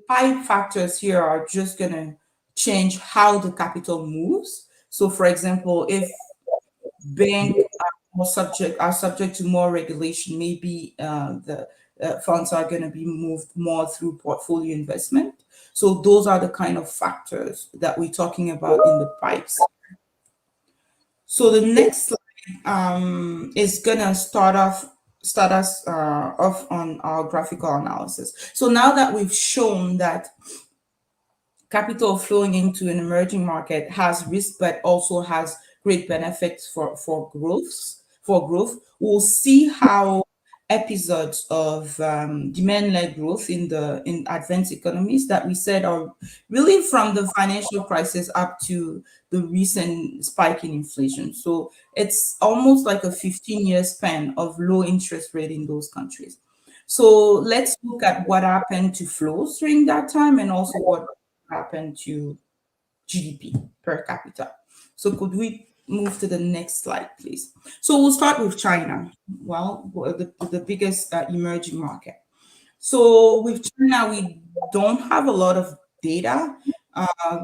pipe factors here are just going to change how the capital moves. So, for example, if bank are subject to more regulation, maybe the funds are going to be moved more through portfolio investment. So those are the kind of factors that we're talking about in the pipes. So the next slide is gonna start us off on our graphical analysis. So now that we've shown that capital flowing into an emerging market has risk, but also has great benefits for growth. We'll see how episodes of demand-led growth in advanced economies that we said are really from the financial crisis up to the recent spike in inflation. So it's almost like a 15-year span of low interest rate in those countries. So let's look at what happened to flows during that time and also what happened to GDP per capita. So could we move to the next slide, please? So we'll start with China. Well, the biggest emerging market. So with China, we don't have a lot of data,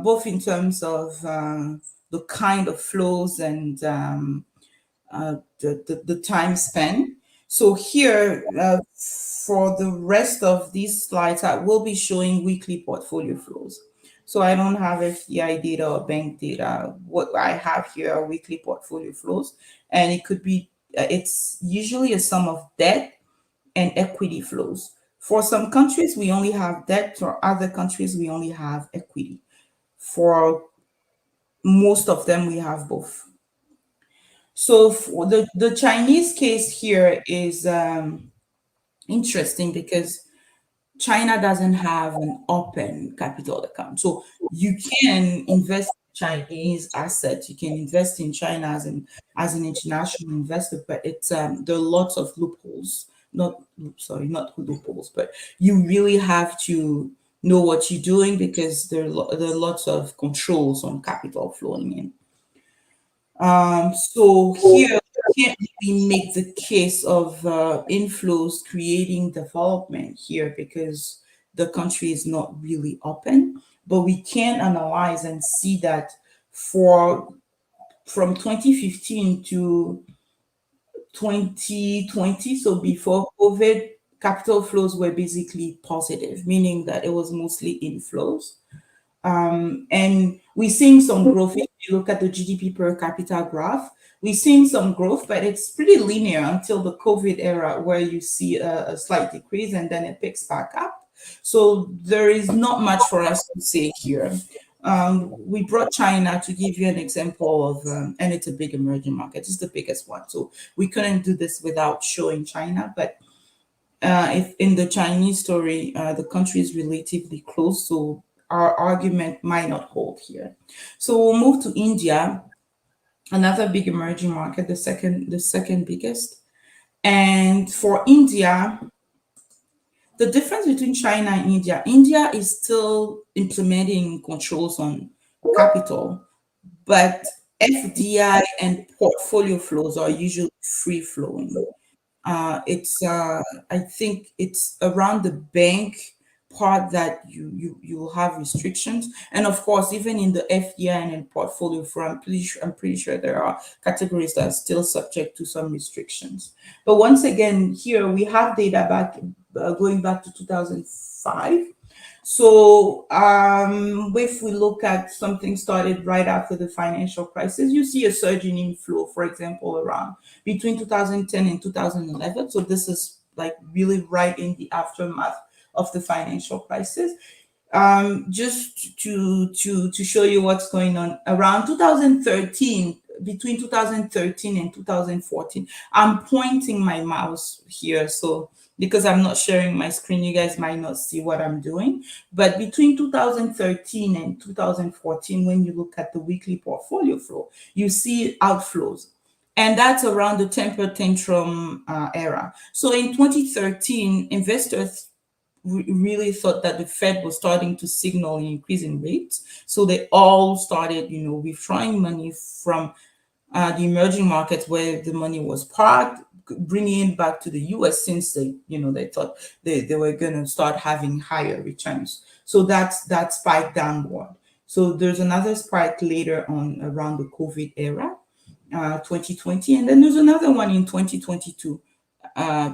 both in terms of the kind of flows and the time spent. So here, for the rest of these slides, I will be showing weekly portfolio flows. So I don't have FDI data or bank data. What I have here are weekly portfolio flows, and it could be, it's usually a sum of debt and equity flows. For some countries, we only have debt. For other countries, we only have equity. For most of them, we have both. So for the Chinese case here is interesting because China doesn't have an open capital account. So you can invest in Chinese assets, you can invest in China as an international investor, but it's there are lots of loopholes. Not loopholes, but you really have to know what you're doing because there are lots of controls on capital flowing in. So here we can't really make the case of inflows creating development here because the country is not really open. But we can analyze and see that for from 2015 to 2020, so before COVID, capital flows were basically positive, meaning that it was mostly inflows. And we're seeing some growth. If you look at the GDP per capita graph, we're seeing some growth, but it's pretty linear until the COVID era, where you see a slight decrease and then it picks back up. So there is not much for us to say here. We brought China to give you an example of, and it's a big emerging market. It's the biggest one. So we couldn't do this without showing China, but if in the Chinese story, the country is relatively close, so our argument might not hold here. So we'll move to India, another big emerging market, the second biggest. And for India, the difference between China and India is still implementing controls on capital, but FDI and portfolio flows are usually free flowing. It's I think it's around the bank part that you will have restrictions, and of course even in the FDI and in portfolio for I'm pretty sure there are categories that are still subject to some restrictions. But once again, here we have data going back to 2005. So if we look at something started right after the financial crisis, you see a surge in inflow, for example, around between 2010 and 2011. So this is like really right in the aftermath of the financial crisis. Just to show you what's going on around 2013, between 2013 and 2014. I'm pointing my mouse here, so because I'm not sharing my screen, you guys might not see what I'm doing. But between 2013 and 2014, when you look at the weekly portfolio flow, you see outflows. And that's around the temper tantrum era. So in 2013, investors really thought that the Fed was starting to signal an increase in rates. So they all started, withdrawing money from the emerging markets where the money was parked, bringing it back to the US since they thought they were going to start having higher returns. So that spiked downward. So there's another spike later on around the COVID era, 2020, and then there's another one in 2022,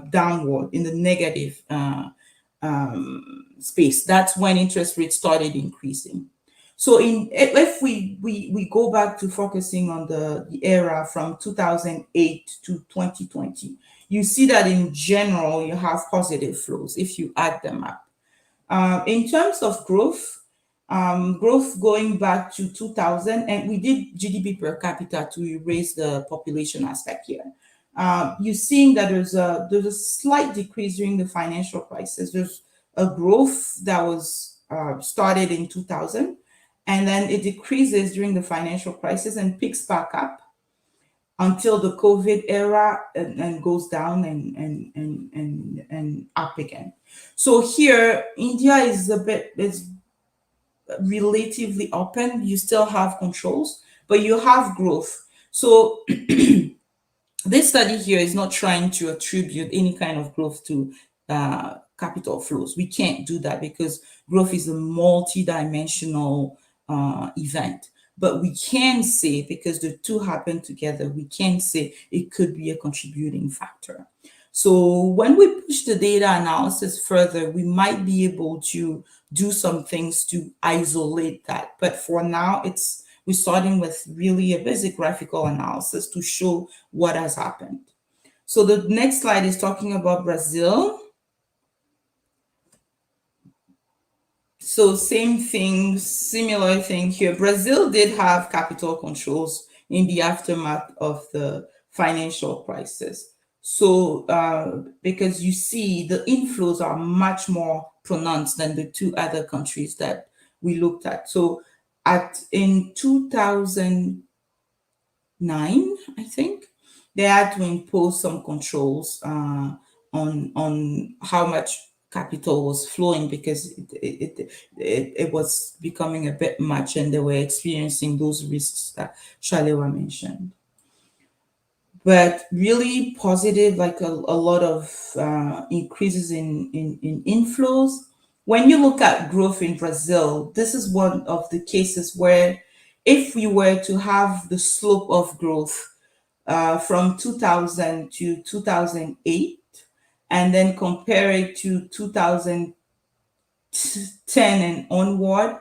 downward in the negative space. That's when interest rates started increasing. So if we go back to focusing on the era from 2008 to 2020, you see that in general you have positive flows if you add them up. In terms of growth, growth going back to 2000, and we did GDP per capita to erase the population aspect here. You're seeing that there's a slight decrease during the financial crisis. There's a growth that was started in 2000, and then it decreases during the financial crisis and picks back up until the COVID era, and goes down and up again. So here, India is relatively open. You still have controls, but you have growth. So this study here is not trying to attribute any kind of growth to capital flows. We can't do that because growth is a multi-dimensional event. But we can say, because the two happen together, we can say it could be a contributing factor. So when we push the data analysis further, we might be able to do some things to isolate that. But for now, we're starting with really a basic graphical analysis to show what has happened. So the next slide is talking about Brazil. So same thing, similar thing here. Brazil did have capital controls in the aftermath of the financial crisis. So because you see the inflows are much more pronounced than the two other countries that we looked at. So in 2009, I think, they had to impose some controls on how much capital was flowing, because it was becoming a bit much, and they were experiencing those risks that Shalewa mentioned. But really positive, like a lot of increases in inflows. When you look at growth in Brazil, this is one of the cases where if we were to have the slope of growth from 2000 to 2008, and then compare it to 2010 and onward,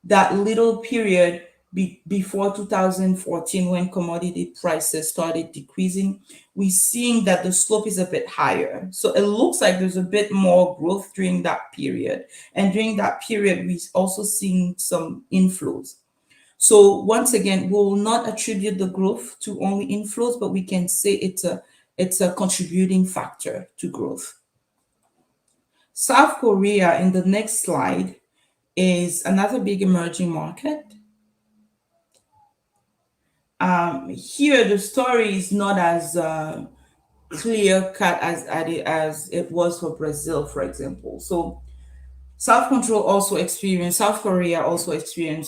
that little period before 2014, when commodity prices started decreasing, we're seeing that the slope is a bit higher. So it looks like there's a bit more growth during that period. And during that period, we're also seeing some inflows. So once again, we'll not attribute the growth to only inflows, but we can say it's a contributing factor to growth. South Korea, in the next slide, is another big emerging market. Here, the story is not as clear cut as it was for Brazil, for example. So South Korea also experienced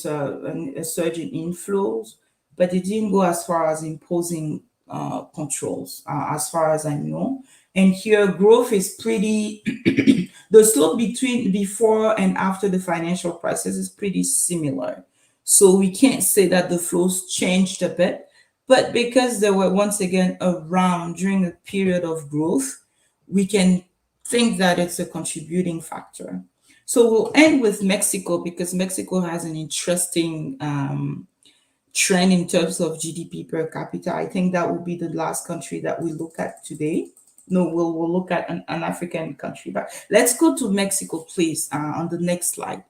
a surge in inflows, but it didn't go as far as imposing controls, as far as I know. And here, growth is pretty, the slope between before and after the financial crisis is pretty similar. So we can't say that the flows changed a bit, but because they were once again around during a period of growth, we can think that it's a contributing factor. So we'll end with Mexico, because Mexico has an interesting trend in terms of GDP per capita. I think that will be the last country that we look at today. No, we'll look at an African country, but let's go to Mexico, please, on the next slide.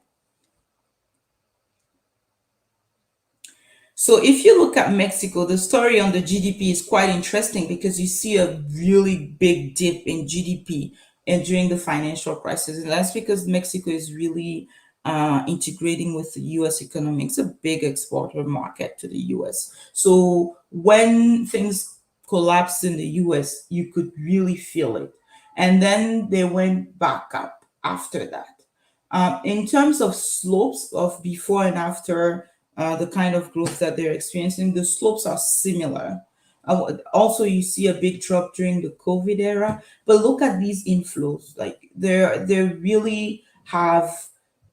So if you look at Mexico, the story on the GDP is quite interesting, because you see a really big dip in GDP and during the financial crisis. And that's because Mexico is really integrating with the US economy. It's a big exporter market to the US. So when things collapsed in the US, you could really feel it. And then they went back up after that. In terms of slopes of before and after the kind of growth that they're experiencing, the slopes are similar. Also, you see a big drop during the COVID era. But look at these inflows; like they really have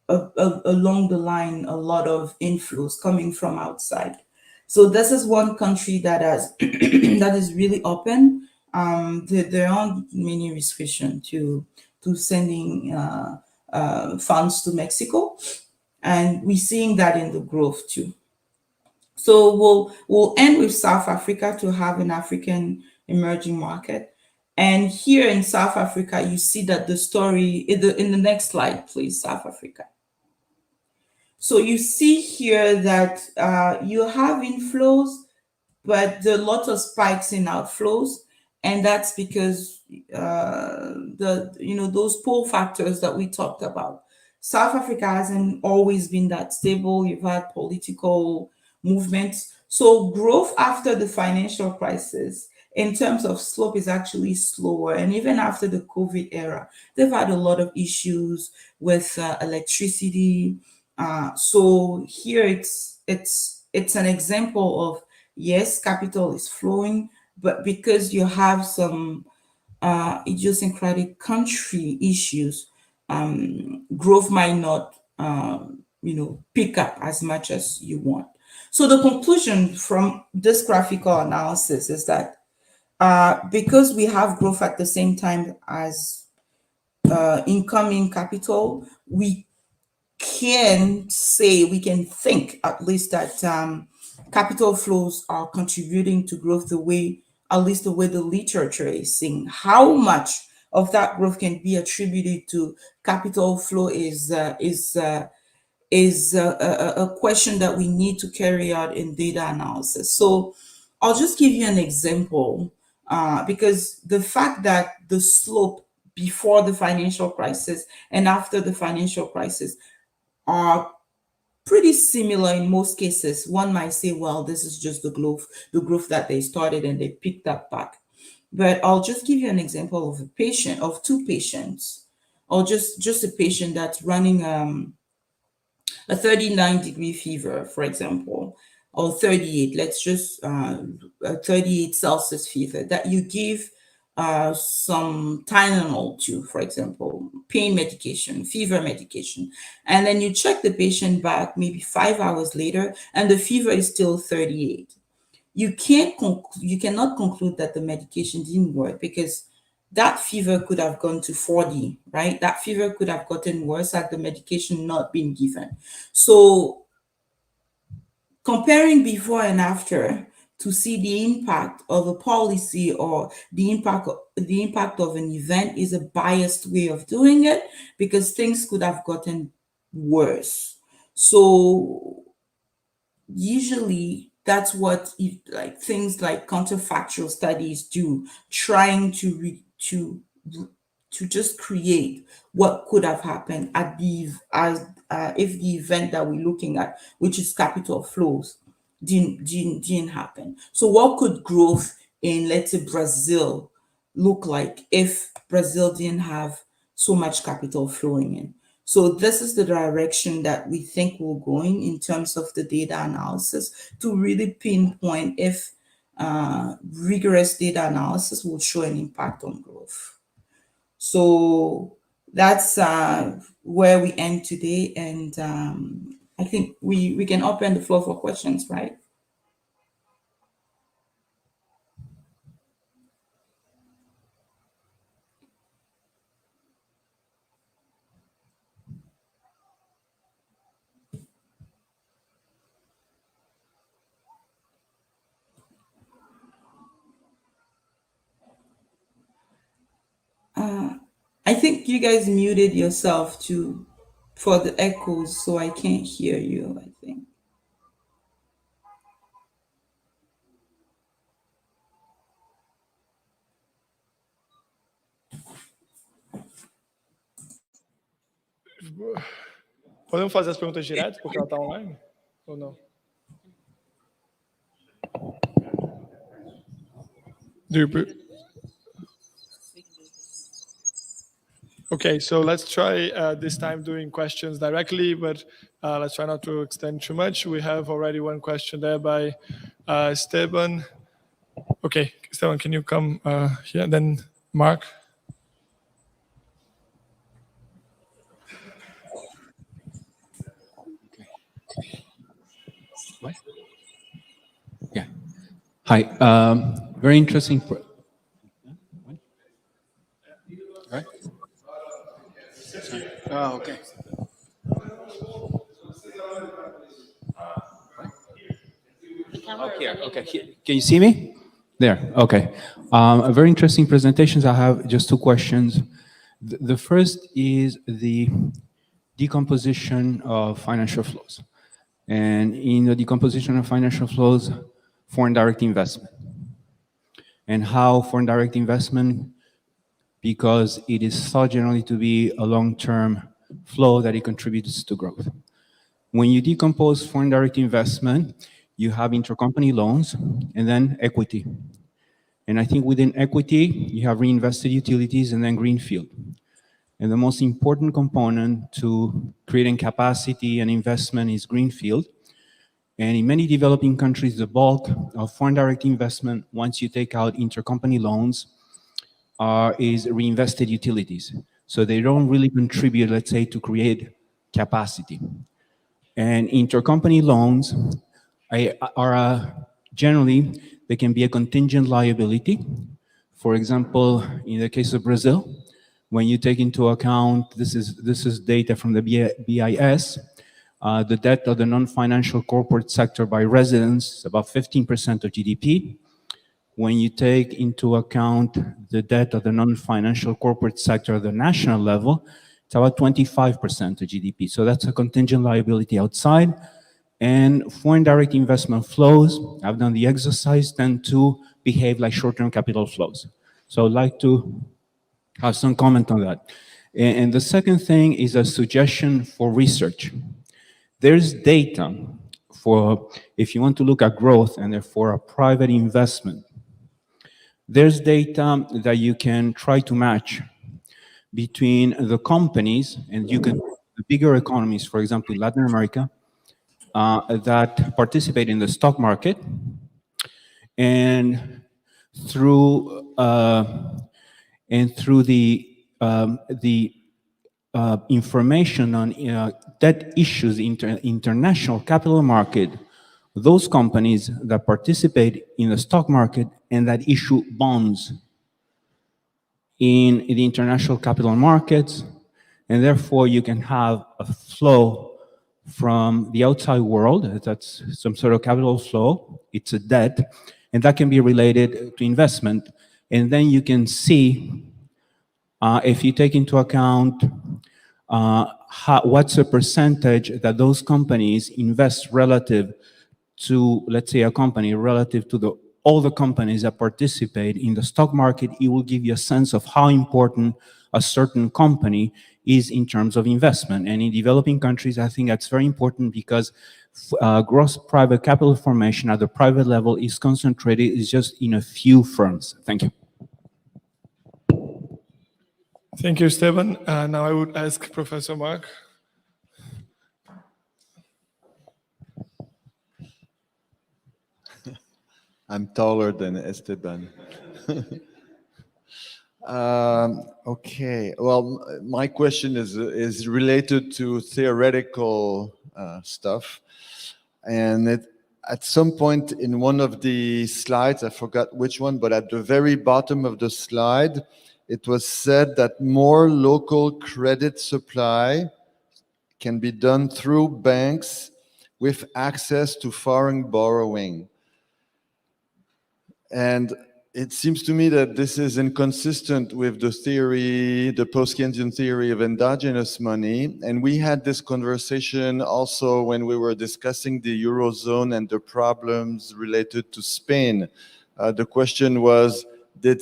along the line a lot of inflows coming from outside. So this is one country that has that is really open. There aren't many restrictions to sending funds to Mexico, and we're seeing that in the growth too. So we'll end with South Africa to have an African emerging market. And here in South Africa, you see that the story in the next slide, please, South Africa. So you see here that you have inflows, but there are lots of spikes in outflows, and that's because those pull factors that we talked about. South Africa hasn't always been that stable. You've had political movements. So growth after the financial crisis in terms of slope is actually slower. And even after the COVID era, they've had a lot of issues with electricity. So here it's an example of, yes, capital is flowing, but because you have some idiosyncratic country issues, growth might not, pick up as much as you want. So the conclusion from this graphical analysis is that because we have growth at the same time as incoming capital, we can think at least that capital flows are contributing to growth at least the way the literature is saying. How much of that growth can be attributed to capital flow is a question that we need to carry out in data analysis. So I'll just give you an example, because the fact that the slope before the financial crisis and after the financial crisis are pretty similar in most cases. One might say, well, this is just the growth that they started and they picked up back. But I'll just give you an example of two patients, or just a patient that's running a 39-degree fever, for example, or 38, let's just a 38 Celsius fever, that you give some Tylenol to, for example, pain medication, fever medication, and then you check the patient back maybe 5 hours later, and the fever is still 38. You cannot conclude that the medication didn't work, because that fever could have gone to 40, right? That fever could have gotten worse had the medication not been given. So comparing before and after to see the impact of a policy or the impact of an event is a biased way of doing it, because things could have gotten worse. So usually that's what things like counterfactual studies do, trying to just create what could have happened if the event that we're looking at, which is capital flows, didn't happen. So what could growth in, let's say, Brazil look like if Brazil didn't have so much capital flowing in? So this is the direction that we think we're going in terms of the data analysis, to really pinpoint if rigorous data analysis will show an impact on growth. So that's where we end today. And I think we can open the floor for questions, right? I think you guys muted yourself for the echoes, so I can't hear you, I think. Podemos fazer as perguntas direto, porque ela está online? Ou não? Okay, so let's try this time doing questions directly, but let's try not to extend too much. We have already one question there by Esteban. Okay, Stefan, can you come here? Then Mark. What? Yeah. Hi. Very interesting. Right? Oh, okay. Oh, here. Okay. Can you see me? There. Okay. A very interesting presentations. I have just two questions. The first is the decomposition of financial flows. And in the decomposition of financial flows, foreign direct investment. And how foreign direct investment, because it is thought generally to be a long-term flow that it contributes to growth. When you decompose foreign direct investment, you have intercompany loans and then equity. And I think within equity, you have reinvested utilities and then greenfield. And the most important component to creating capacity and investment is greenfield. And in many developing countries, the bulk of foreign direct investment, once you take out intercompany loans, is reinvested utilities. So they don't really contribute, let's say, to create capacity. And intercompany loans are generally, they can be a contingent liability. For example, in the case of Brazil, when you take into account, this is data from the BIS, the debt of the non-financial corporate sector by residents is about 15% of GDP. When you take into account the debt of the non-financial corporate sector at the national level, it's about 25% of GDP. So that's a contingent liability outside. And foreign direct investment flows, I've done the exercise, tend to behave like short-term capital flows. So I'd like to have some comment on that. And the second thing is a suggestion for research. There's data for, if you want to look at growth and therefore a private investment, there's data that you can try to match between the companies, and you can, the bigger economies, for example, in Latin America, that participate in the stock market, and through the information on debt issues in international capital market, those companies that participate in the stock market and that issue bonds in the international capital markets, and therefore you can have a flow from the outside world, that's some sort of capital flow, it's a debt, and that can be related to investment. And then you can see, if you take into account what's the percentage that those companies invest relative to, let's say, a company relative to all the companies that participate in the stock market, it will give you a sense of how important a certain company is in terms of investment. And in developing countries, I think that's very important because gross private capital formation at the private level is concentrated, is just in a few firms. Thank you. Thank you, Stefan. Now I would ask Professor Mark. I'm taller than Esteban. Okay, well, my question is related to theoretical stuff. And at some point in one of the slides, I forgot which one, but at the very bottom of the slide, it was said that more local credit supply can be done through banks with access to foreign borrowing. And it seems to me that this is inconsistent with the theory, the post-Keynesian theory of endogenous money. And we had this conversation also when we were discussing the Eurozone and the problems related to Spain. The question was, did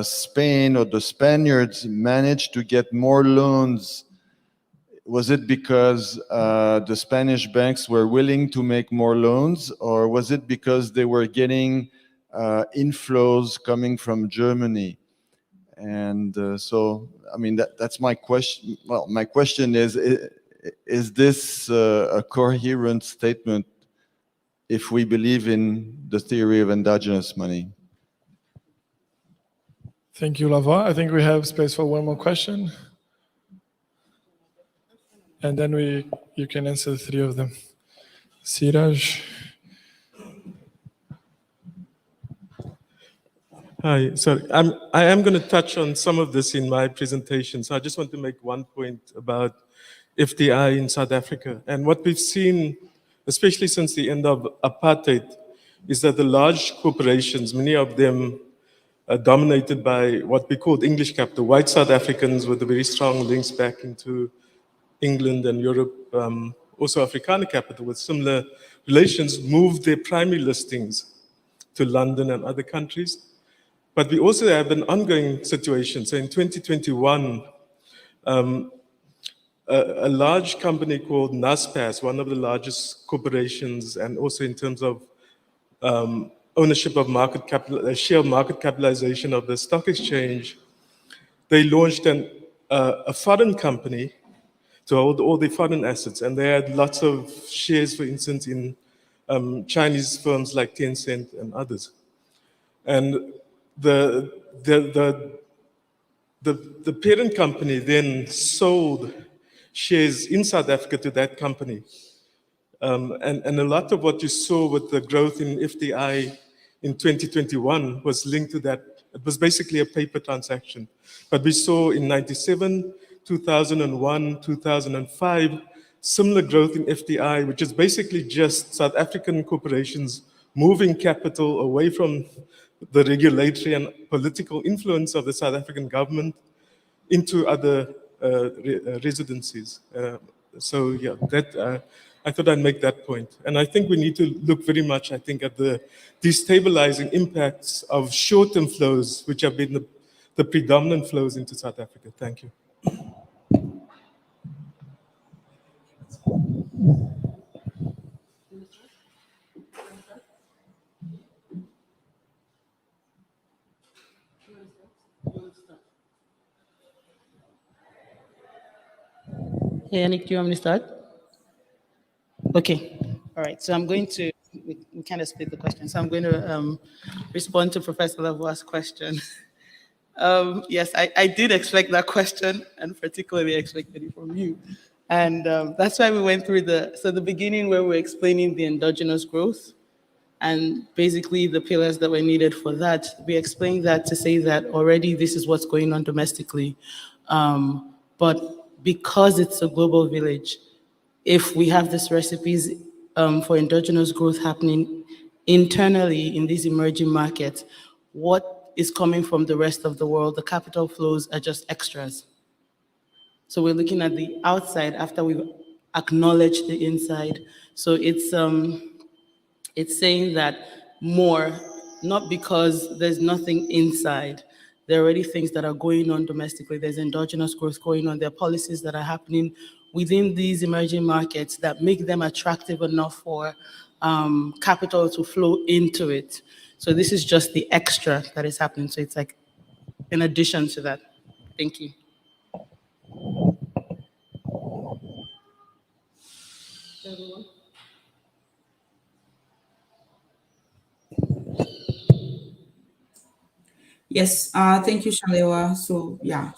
Spain or the Spaniards manage to get more loans? Was it because the Spanish banks were willing to make more loans, or was it because they were getting inflows coming from Germany? And so, I mean, that's my question. Well, my question is this a coherent statement if we believe in the theory of endogenous money. Thank you, Lavoie. I think we have space for one more question. And then you can answer the three of them. Siraj. Hi, sorry. I am going to touch on some of this in my presentation. So I just want to make one point about FDI in South Africa. And what we've seen, especially since the end of apartheid, is that the large corporations, many of them are dominated by what we called English capital, white South Africans with a very strong links back into England and Europe, also Afrikaner capital with similar relations, moved their primary listings to London and other countries. But we also have an ongoing situation. So in 2021, a large company called Naspers, one of the largest corporations, and also in terms of ownership of market capital, share market capitalization of the stock exchange, they launched a foreign company to hold all the foreign assets. And they had lots of shares, for instance, in Chinese firms like Tencent and others. And the parent company then sold shares in South Africa to that company. And a lot of what you saw with the growth in FDI in 2021 was linked to that. It was basically a paper transaction. But we saw in 97, 2001, 2005, similar growth in FDI, which is basically just South African corporations moving capital away from the regulatory and political influence of the South African government into other residencies. So yeah, that I thought I'd make that point. And I think we need to look very much, I think, at the destabilizing impacts of short-term flows, which have been the predominant flows into South Africa. Thank you. Hey, Yannick, do you want me to start? Okay. All right. So I'm going to, we kind of split the question. So I'm going to respond to Professor Lavoie's question. Yes, I did expect that question, and particularly expected it from you. And that's why we went through the beginning where we're explaining the endogenous growth and basically the pillars that were needed for that. We explained that to say that already this is what's going on domestically. But because it's a global village, if we have these recipes for endogenous growth happening internally in these emerging markets, what is coming from the rest of the world, the capital flows are just extras. So we're looking at the outside after we've acknowledged the inside. So it's saying that more, not because there's nothing inside. There are already things that are going on domestically. There's endogenous growth going on. There are policies that are happening within these emerging markets that make them attractive enough for capital to flow into it. So this is just the extra that is happening. So it's like in addition to that. Thank you. Yes, thank you, Shalewa. So yeah,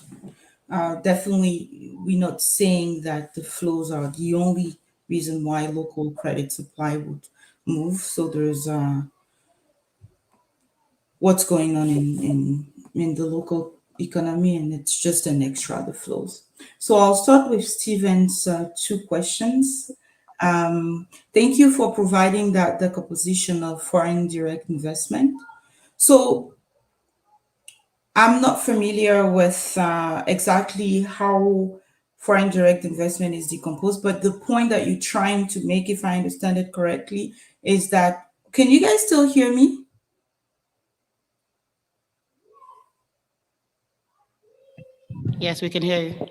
definitely we're not saying that the flows are the only reason why local credit supply would move. So there's what's going on in the local economy, and it's just an extra, the flows. So I'll start with Stephen's two questions. Thank you for providing that the composition of foreign direct investment. So I'm not familiar with exactly how foreign direct investment is decomposed, but the point that you're trying to make, if I understand it correctly, is that, can you guys still hear me? Yes, we can hear you.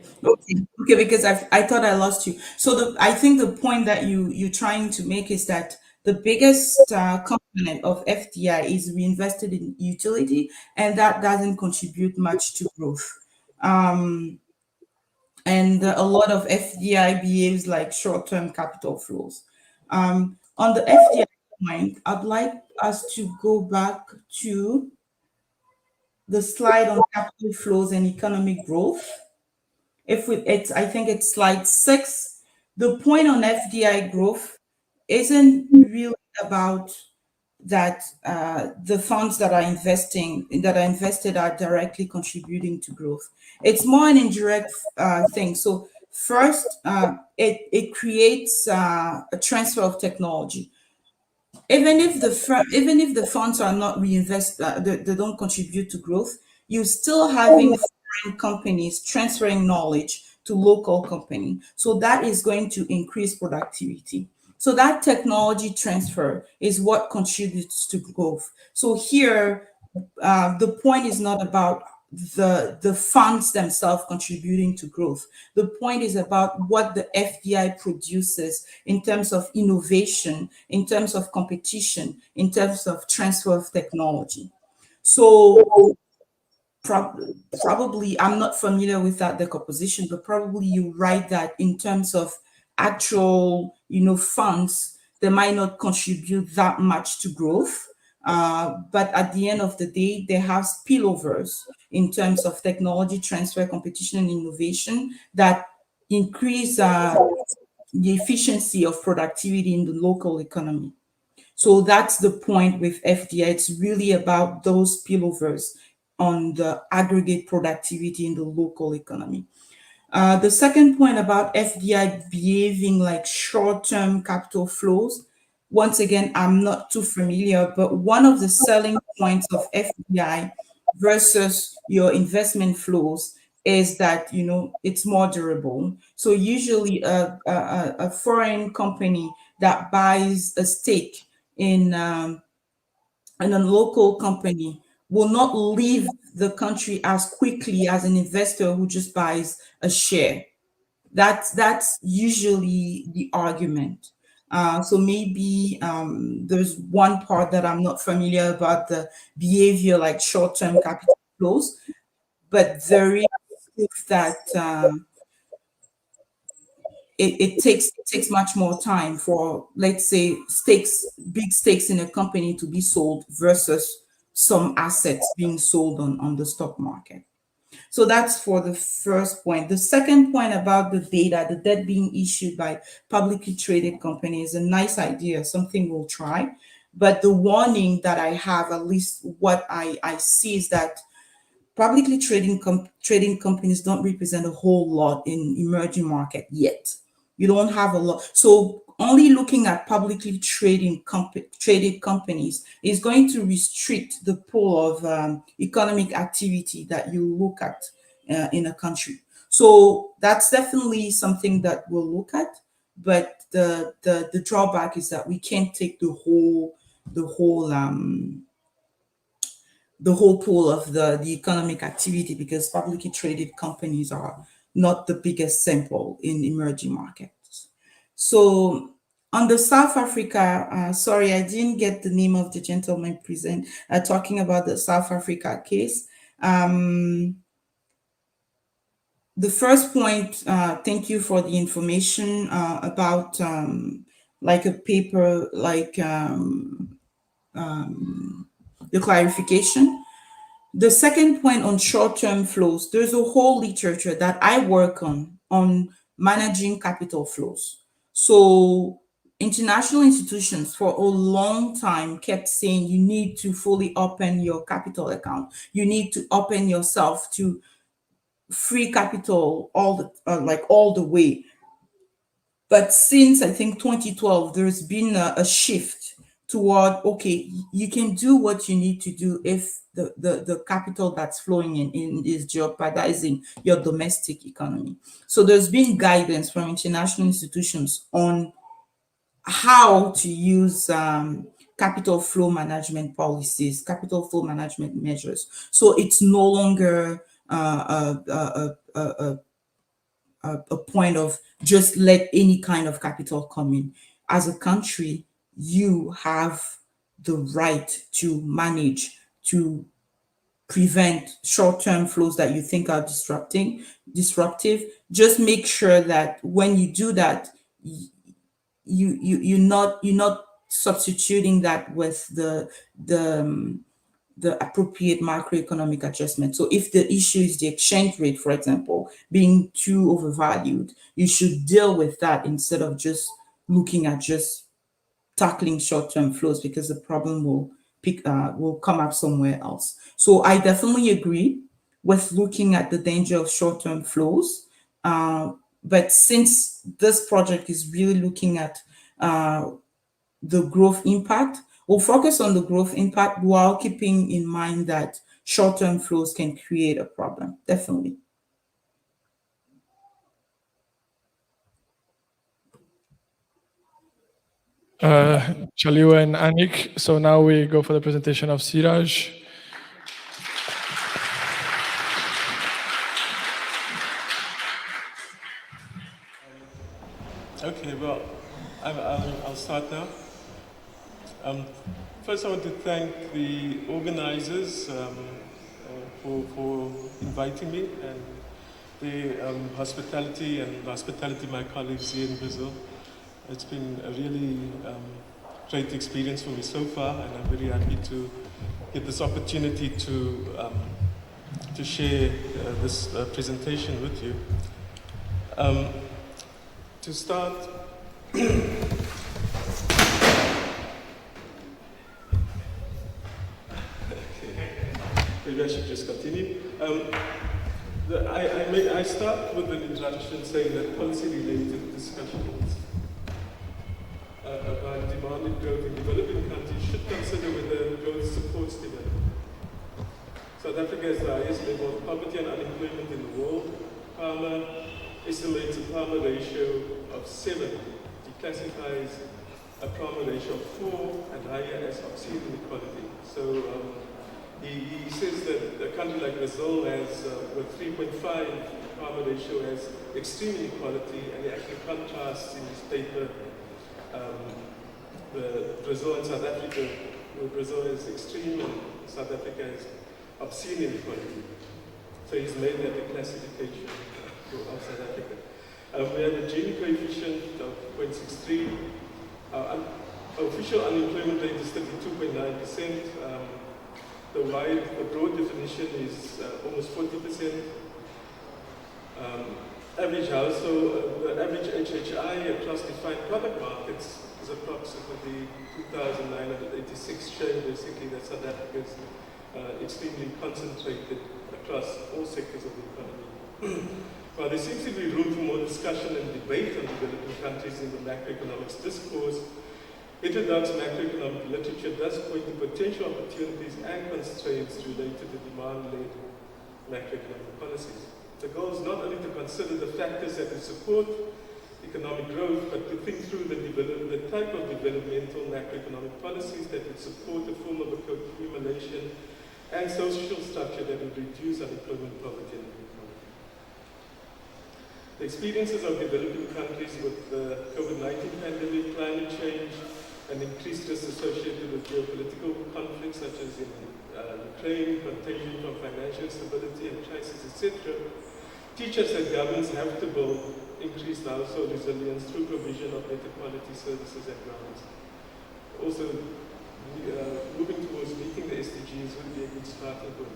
Okay, because I thought I lost you. So I think the point that you're trying to make is that the biggest component of FDI is reinvested in utility, and that doesn't contribute much to growth. And a lot of FDI behaves like short-term capital flows. On the FDI point, I'd like us to go back to the slide on capital flows and economic growth. I think it's slide 6. The point on FDI growth isn't really about that the funds that are invested are directly contributing to growth. It's more an indirect thing. So first, it creates a transfer of technology. Even if the funds are not reinvested, they don't contribute to growth, you're still having foreign companies transferring knowledge to local company. So that is going to increase productivity. So that technology transfer is what contributes to growth. So here, the point is not about the funds themselves contributing to growth. The point is about what the FDI produces in terms of innovation, in terms of competition, in terms of transfer of technology. So probably, I'm not familiar with that decomposition, but probably you write that in terms of actual, funds, they might not contribute that much to growth. But at the end of the day, they have spillovers in terms of technology transfer, competition, and innovation that increase the efficiency of productivity in the local economy. So that's the point with FDI. It's really about those spillovers on the aggregate productivity in the local economy. The second point about FDI behaving like short-term capital flows, once again, I'm not too familiar, but one of the selling points of FDI versus your investment flows is that, it's more durable. So usually a foreign company that buys a stake in a local company will not leave the country as quickly as an investor who just buys a share. That's usually the argument. So maybe there's one part that I'm not familiar about the behavior like short-term capital flows, but there is that it takes much more time for, let's say, big stakes in a company to be sold versus some assets being sold on the stock market. So that's for the first point. The second point about the data, the debt being issued by publicly traded companies, a nice idea, something we'll try. But the warning that I have, at least what I see, is that publicly trading companies don't represent a whole lot in emerging market yet. You don't have a lot. So only looking at publicly traded companies is going to restrict the pool of economic activity that you look at in a country. So that's definitely something that we'll look at. But the drawback is that we can't take the whole pool of the economic activity, because publicly traded companies are not the biggest sample in emerging markets. So on the South Africa, sorry, I didn't get the name of the gentleman present, talking about the South Africa case. The first point, thank you for the information about like a paper, like the clarification. The second point on short-term flows, there's a whole literature that I work on managing capital flows. So international institutions for a long time kept saying you need to fully open your capital account. You need to open yourself to free capital all the way. But since, I think, 2012, there's been a shift toward, okay, you can do what you need to do if the capital that's flowing in is jeopardizing your domestic economy. So there's been guidance from international institutions on how to use capital flow management policies, capital flow management measures. So it's no longer a point of just let any kind of capital come in. As a country, you have the right to manage, to prevent short-term flows that you think are disruptive. Just make sure that when you do that, you're not substituting that with the appropriate macroeconomic adjustment. So if the issue is the exchange rate, for example, being too overvalued, you should deal with that instead of just looking at just tackling short-term flows, because the problem will come up somewhere else. So I definitely agree with looking at the danger of short-term flows. But since this project is really looking at the growth impact, we'll focus on the growth impact while keeping in mind that short-term flows can create a problem, definitely. Shaliwa and Anik. So now we go for the presentation of Siraj. Okay, well, I'll start now. First, I want to thank the organizers for inviting me, and the hospitality my colleagues here in Brazil. It's been a really great experience for me so far, and I'm very happy to get this opportunity to share this presentation with you. To start, maybe I should just continue. I start with an introduction saying that policy-related discussions about demand and growth in developing countries should consider whether growth supports development. South Africa has the highest level of poverty and unemployment in the world. Palmer estimates a Palmer ratio of 7. He classifies a Palmer ratio of 4 and higher as obscene inequality. So he says that a country like Brazil has, with 3.5 Palmer ratio, has extreme inequality, and he actually contrasts in his paper Brazil and South Africa, where Brazil is extreme and South Africa is obscene inequality. So he's made that a classification of South Africa. We have a Gini coefficient of 0.63. Our official unemployment rate is 32.9%. The broad definition is almost 40%. Average household, the average HHI across defined product markets is approximately 2,986, showing basically that South Africa is extremely concentrated across all sectors of the economy. While there seems to be room for more discussion and debate on developing countries in the macroeconomics discourse, heterodox macroeconomic literature does point to potential opportunities and constraints related to demand-led macroeconomic policies. The goal is not only to consider the factors that will support economic growth, but to think through the type of developmental macroeconomic policies that would support a form of accumulation and social structure that would reduce unemployment, poverty, and inequality. The experiences of developing countries with the COVID-19 pandemic, climate change, and increased risks associated with geopolitical conflicts such as in Ukraine, contagion from financial instability and crisis, etc., teach us that governments have to build increased household resilience through provision of better quality services and grants. Also, moving towards meeting the SDGs would be a good starting point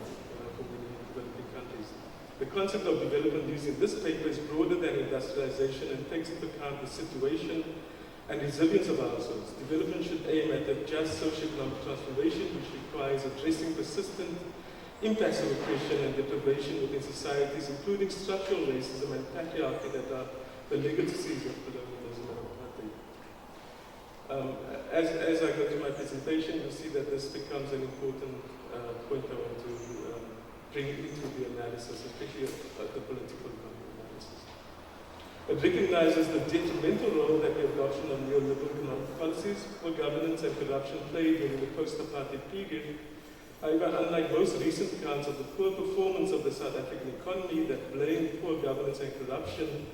for many developing countries. The concept of development used in this paper is broader than industrialization and takes into account the situation and resilience of households. Development should aim at a just socio-economic transformation, which requires addressing persistent impacts of oppression and deprivation within societies, including structural racism and patriarchy that are the legacies of colonialism and apartheid. As I go through my presentation, you'll see that this becomes an important point I want to bring into the analysis, especially of the political economic analysis. It recognizes the detrimental role that the adoption of neoliberal economic policies for governance and corruption played during the post-apartheid period. However, unlike most recent accounts of the poor performance of the South African economy that blame poor governance and corruption,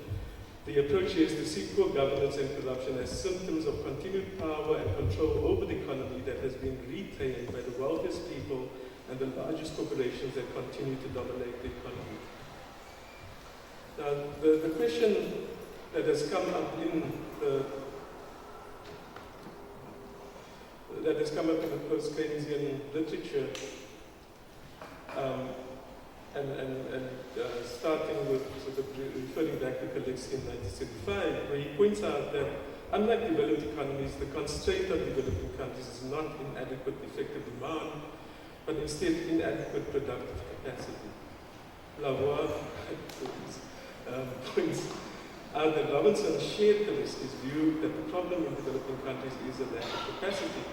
the approach here is to see poor governance and corruption as symptoms of continued power and control over the economy that has been retained by the wealthiest people and the largest corporations that continue to dominate the economy. Now, the question that has come up in the has come up in the post-Keynesian literature, starting with sort of referring back to Gillespie in 1975, where he points out that unlike developed economies, the constraint of developing countries is not inadequate effective demand, but instead inadequate productive capacity. Lavoie points out that Robinson shared Gillespie's view that the problem in developing countries is a lack of capacity.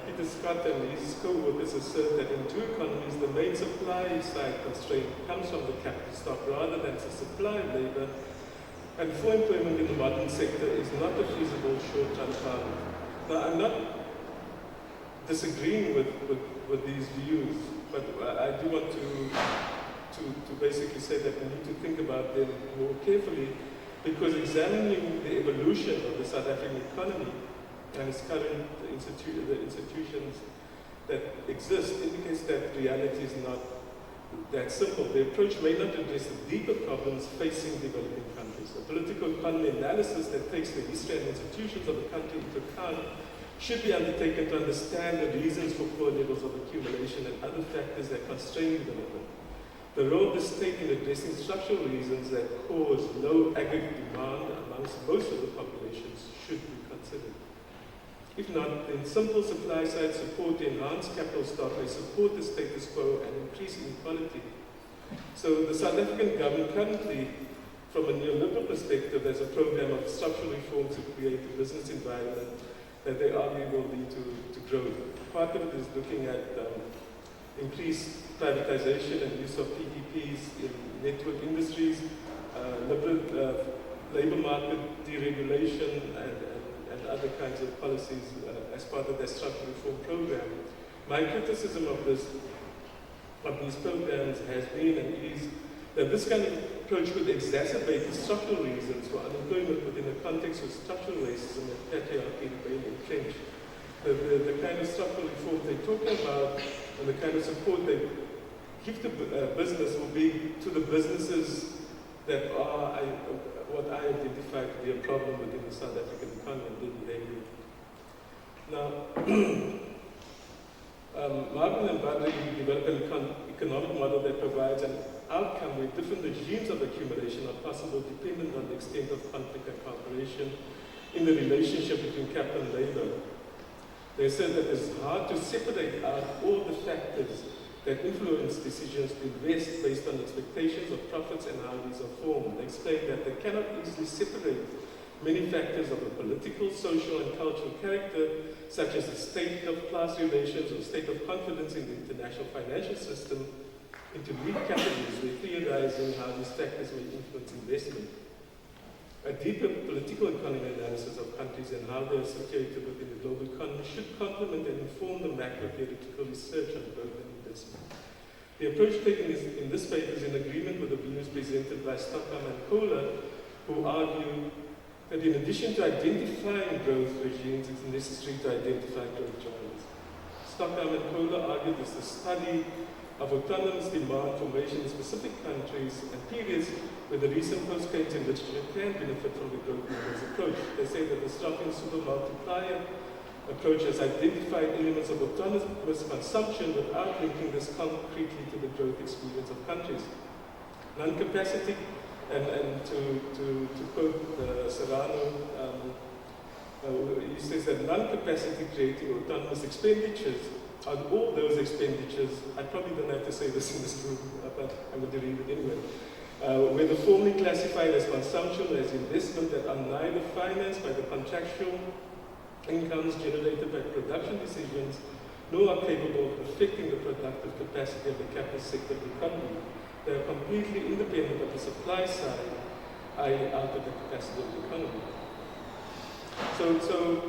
Peter Scott and his co-workers assert that in two economies, the main supply side constraint comes from the capital stock rather than the supply of labor, and full employment in the modern sector is not a feasible short-term target. Now, I'm not disagreeing with these views, but I do want to basically say that we need to think about them more carefully, because examining the evolution of the South African economy and its current the institutions that exist indicates that reality is not that simple. The approach may not address the deeper problems facing developing countries. A political economy analysis that takes the history and institutions of the country into account should be undertaken to understand the reasons for poor levels of accumulation and other factors that constrain development. The role of the state in addressing structural reasons that cause low aggregate demand amongst most of the populations should be considered. If not, then simple supply-side support to enhance capital stock may support the status quo and increase inequality. So the South African government currently, from a neoliberal perspective, has a program of structural reform to create a business environment that they argue will lead to growth. Part of it is looking at increased privatization and use of PPPs in network industries, liberal labor market deregulation, and other kinds of policies as part of their structural reform program. My criticism of these programs has been and is that this kind of approach could exacerbate the structural reasons for unemployment within the context of structural racism and patriarchy remain entrenched. The kind of structural reform they're talking about and the kind of support they give to business will be to the businesses that are what I identify to be a problem within the South African economy and their behavior. Now, Marvin and Badri developed an economic model that provides an outcome where different regimes of accumulation are possible dependent on the extent of conflict and cooperation in the relationship between capital and labor. They said that it's hard to separate out all the factors that influence decisions to invest based on expectations of profits and how these are formed. They explain that they cannot easily separate many factors of a political, social, and cultural character, such as the state of class relations or state of confidence in the international financial system, into neat categories where theorizing how these factors may influence investment. A deeper political economy analysis of countries and how they are situated within the global economy should complement and inform the macro-theoretical research on growth and investment. The approach taken in this paper is in agreement with the views presented by Stockham and Kohler, who argue that in addition to identifying growth regimes, it's necessary to identify growth drivers. Stockham and Kohler argue that the study of autonomous demand formation in specific countries and periods where the recent post-Keynesian literature can benefit from the growth models approach. They say that the Stockham super multiplier approach has identified elements of autonomous consumption without linking this concretely to the growth experience of countries. Non-capacity, and to quote Serrano, he says that non-capacity creating autonomous expenditures on all those expenditures, I probably don't have to say this in this room, but I'm going to read it anyway, whether formally classified as consumption or as investment that are neither financed by the contractual incomes generated by production decisions, nor are capable of affecting the productive capacity of the capital sector of the economy. They are completely independent of the supply side, i.e. out of the capacity of the economy. So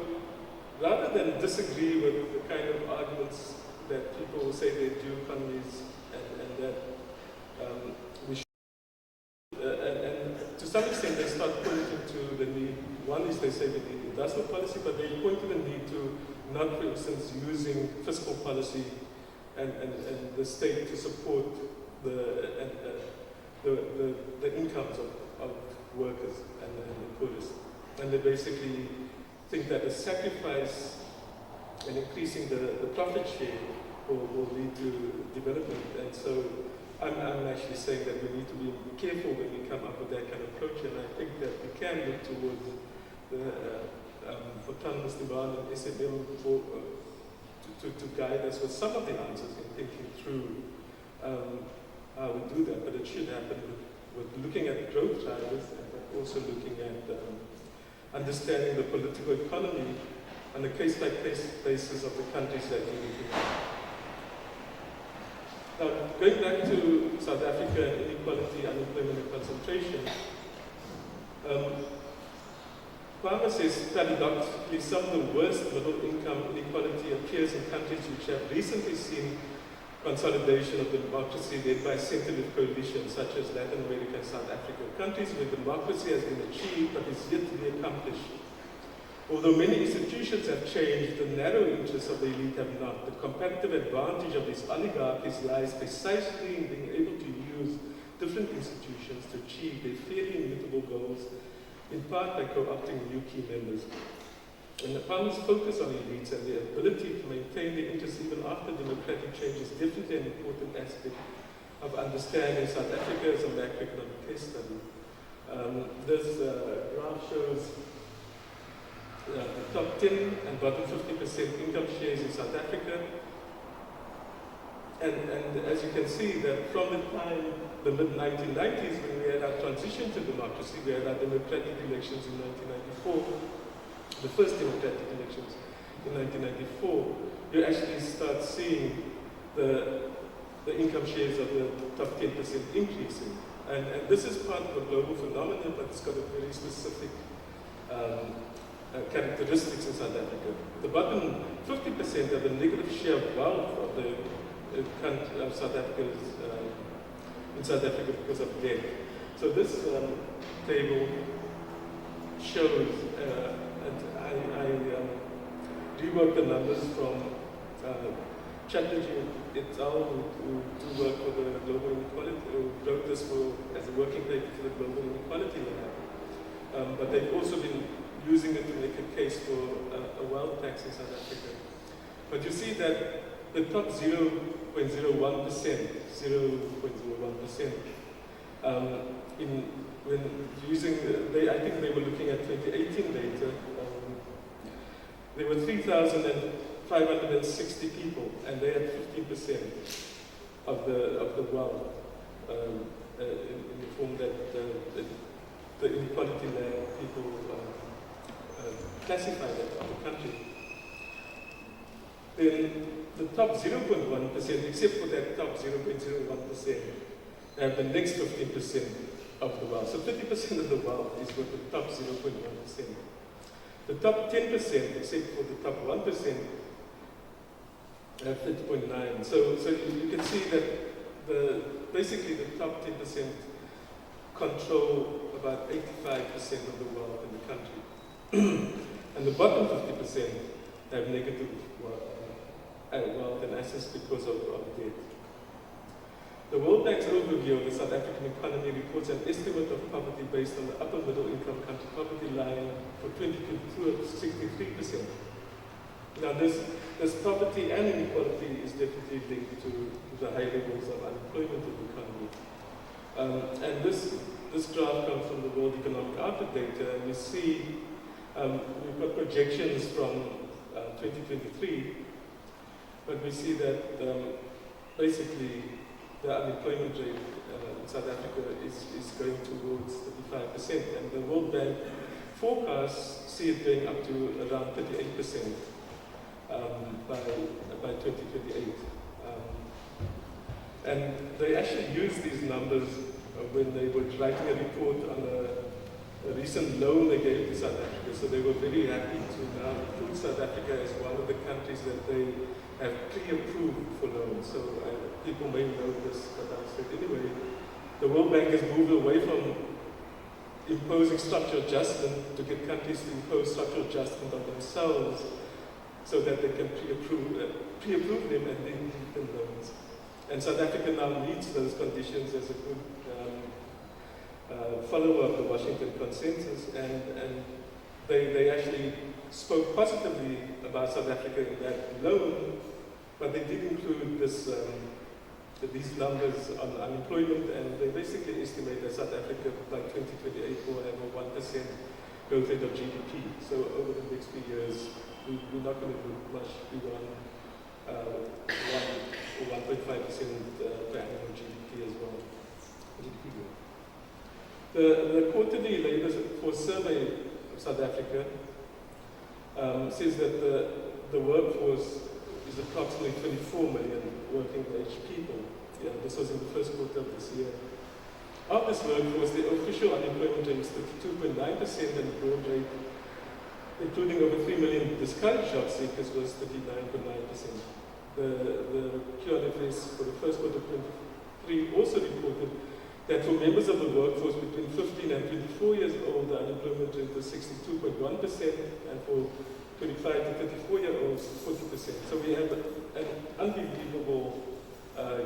rather than disagree with the kind of arguments that people will say they do economies and that we should, and to some extent they start pointing to the need, one is they say they need industrial policy, but they point to the need to not, for instance, using fiscal policy and the state to support the incomes of workers and the poorest. And they basically think that a sacrifice and increasing the profit share will lead to development. And so I'm actually saying that we need to be careful when we come up with that kind of approach, and I think that we can look towards the autonomous demand and SMM to guide us with some of the answers in thinking through how we do that. But it should happen with looking at growth drivers and also looking at understanding the political economy on a case-by-case basis of the countries that we're looking at. Now, going back to South Africa and inequality, unemployment, and concentration, Kwame says paradoxically some of the worst middle income inequality appears in countries which have recently seen consolidation of democracy led by centre-left coalitions such as Latin America and South Africa, countries where democracy has been achieved but is yet to be accomplished. Although many institutions have changed, the narrow interests of the elite have not. The competitive advantage of these oligarchies lies precisely in being able to use different institutions to achieve their fairly immutable goals, in part by co-opting new key members. And Kwamen's focus on elites and their ability to maintain their interests even after democratic change is definitely an important aspect of understanding South Africa as a macroeconomic case study. This graph shows the top 10 and bottom 50% income shares in South Africa. And as you can see, that from the time, the mid-1990s, when we had our transition to democracy, we had our democratic elections in 1994, the first democratic elections in 1994, you actually start seeing the income shares of the top 10% increasing. And this is part of a global phenomenon, but it's got a very specific characteristics in South Africa. The bottom 50% have a negative share of wealth of the country of South Africa's in South Africa because of debt. So this table shows, and I reworked the numbers from Chatterjee et al., who do work for the Global Inequality, who wrote this as a working paper for the Global Inequality Lab. But they've also been using it to make a case for a wealth tax in South Africa. But you see that the top 0.01%, when using, I think they were looking at 2018 data, there were 3,560 people, and they had 15% of the wealth in the form that the inequality lab people classified it of the country. Then the top 0.1%, except for that top 0.01%, have the next 15% of the wealth. So 30% of the wealth is with the top 0.1%. The top 10%, except for the top 1%, have 30.9%. So you can see that basically the top 10% control about 85% of the wealth in the country. And the bottom 50% have negative wealth and assets because of debt. The World Bank's overview of the South African economy reports an estimate of poverty based on the upper middle income country poverty line for 2022 of 63%. Now this poverty and inequality is definitely linked to the high levels of unemployment in the economy. And this graph comes from the World Economic Outlook data, and we see we've got projections from 2023, but we see that basically the unemployment rate in South Africa is going towards 35%, and the World Bank forecasts see it going up to around 38% by 2028. And they actually used these numbers when they were writing a report on a recent loan they gave to South Africa. So they were very happy to now include South Africa as one of the countries that they have pre-approved for loans. So people may know this, but I'll say it anyway. The World Bank has moved away from imposing structural adjustment to get countries to impose structural adjustment on themselves so that they can pre-approve them and then give them loans. And South Africa now meets those conditions as a good follower of the Washington Consensus, and they actually spoke positively about South Africa in that loan, but they did include this, these numbers on unemployment, and they basically estimate that South Africa by 2028 will have a 1% growth rate of GDP. So over the next few years, we're not going to do much beyond 1 or 1.5% per annum GDP as well. GDP growth. The quarterly labor force survey of South Africa says that the workforce is approximately 24 million working age people. Yeah, this was in the first quarter of this year. Of this workforce, the official unemployment rate is 32.9%, and the broad rate, including over 3 million discouraged job seekers, was 39.9%. The QNFS for the first quarter of 2023 also reported that for members of the workforce between 15 and 24 years old, the unemployment rate was 62.1%, and for 25 to 34-year-olds, 40%. So we have an unbelievable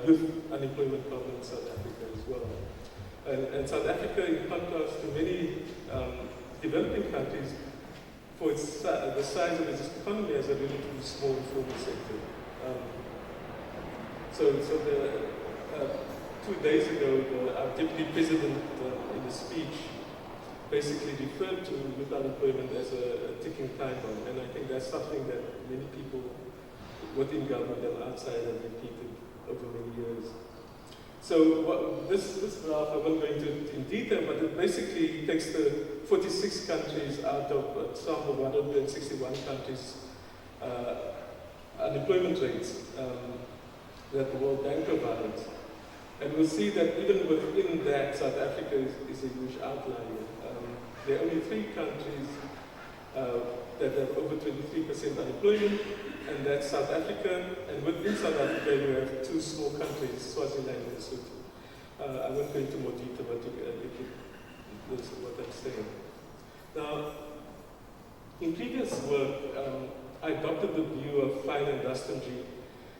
youth unemployment problem in South Africa as well. And South Africa, in contrast to many developing countries, for its, the size of its economy, has a relatively small informal sector. So 2 days ago, our deputy president, in a speech, basically referred to youth unemployment as a ticking time bomb, and I think that's something that many people within government and outside have repeated over many years. So this graph, I won't go into it in detail, but it basically takes the 46 countries out of a sample of 161 countries' unemployment rates that the World Bank provides. And we'll see that even within that, South Africa is a huge outlier. There are only 3 countries that have over 23% unemployment, and that's South Africa. And within South Africa, you have 2 small countries, Swaziland and Lesotho. I won't go into more detail, but you can listen to what I'm saying. Now, in previous work, I adopted the view of fine industry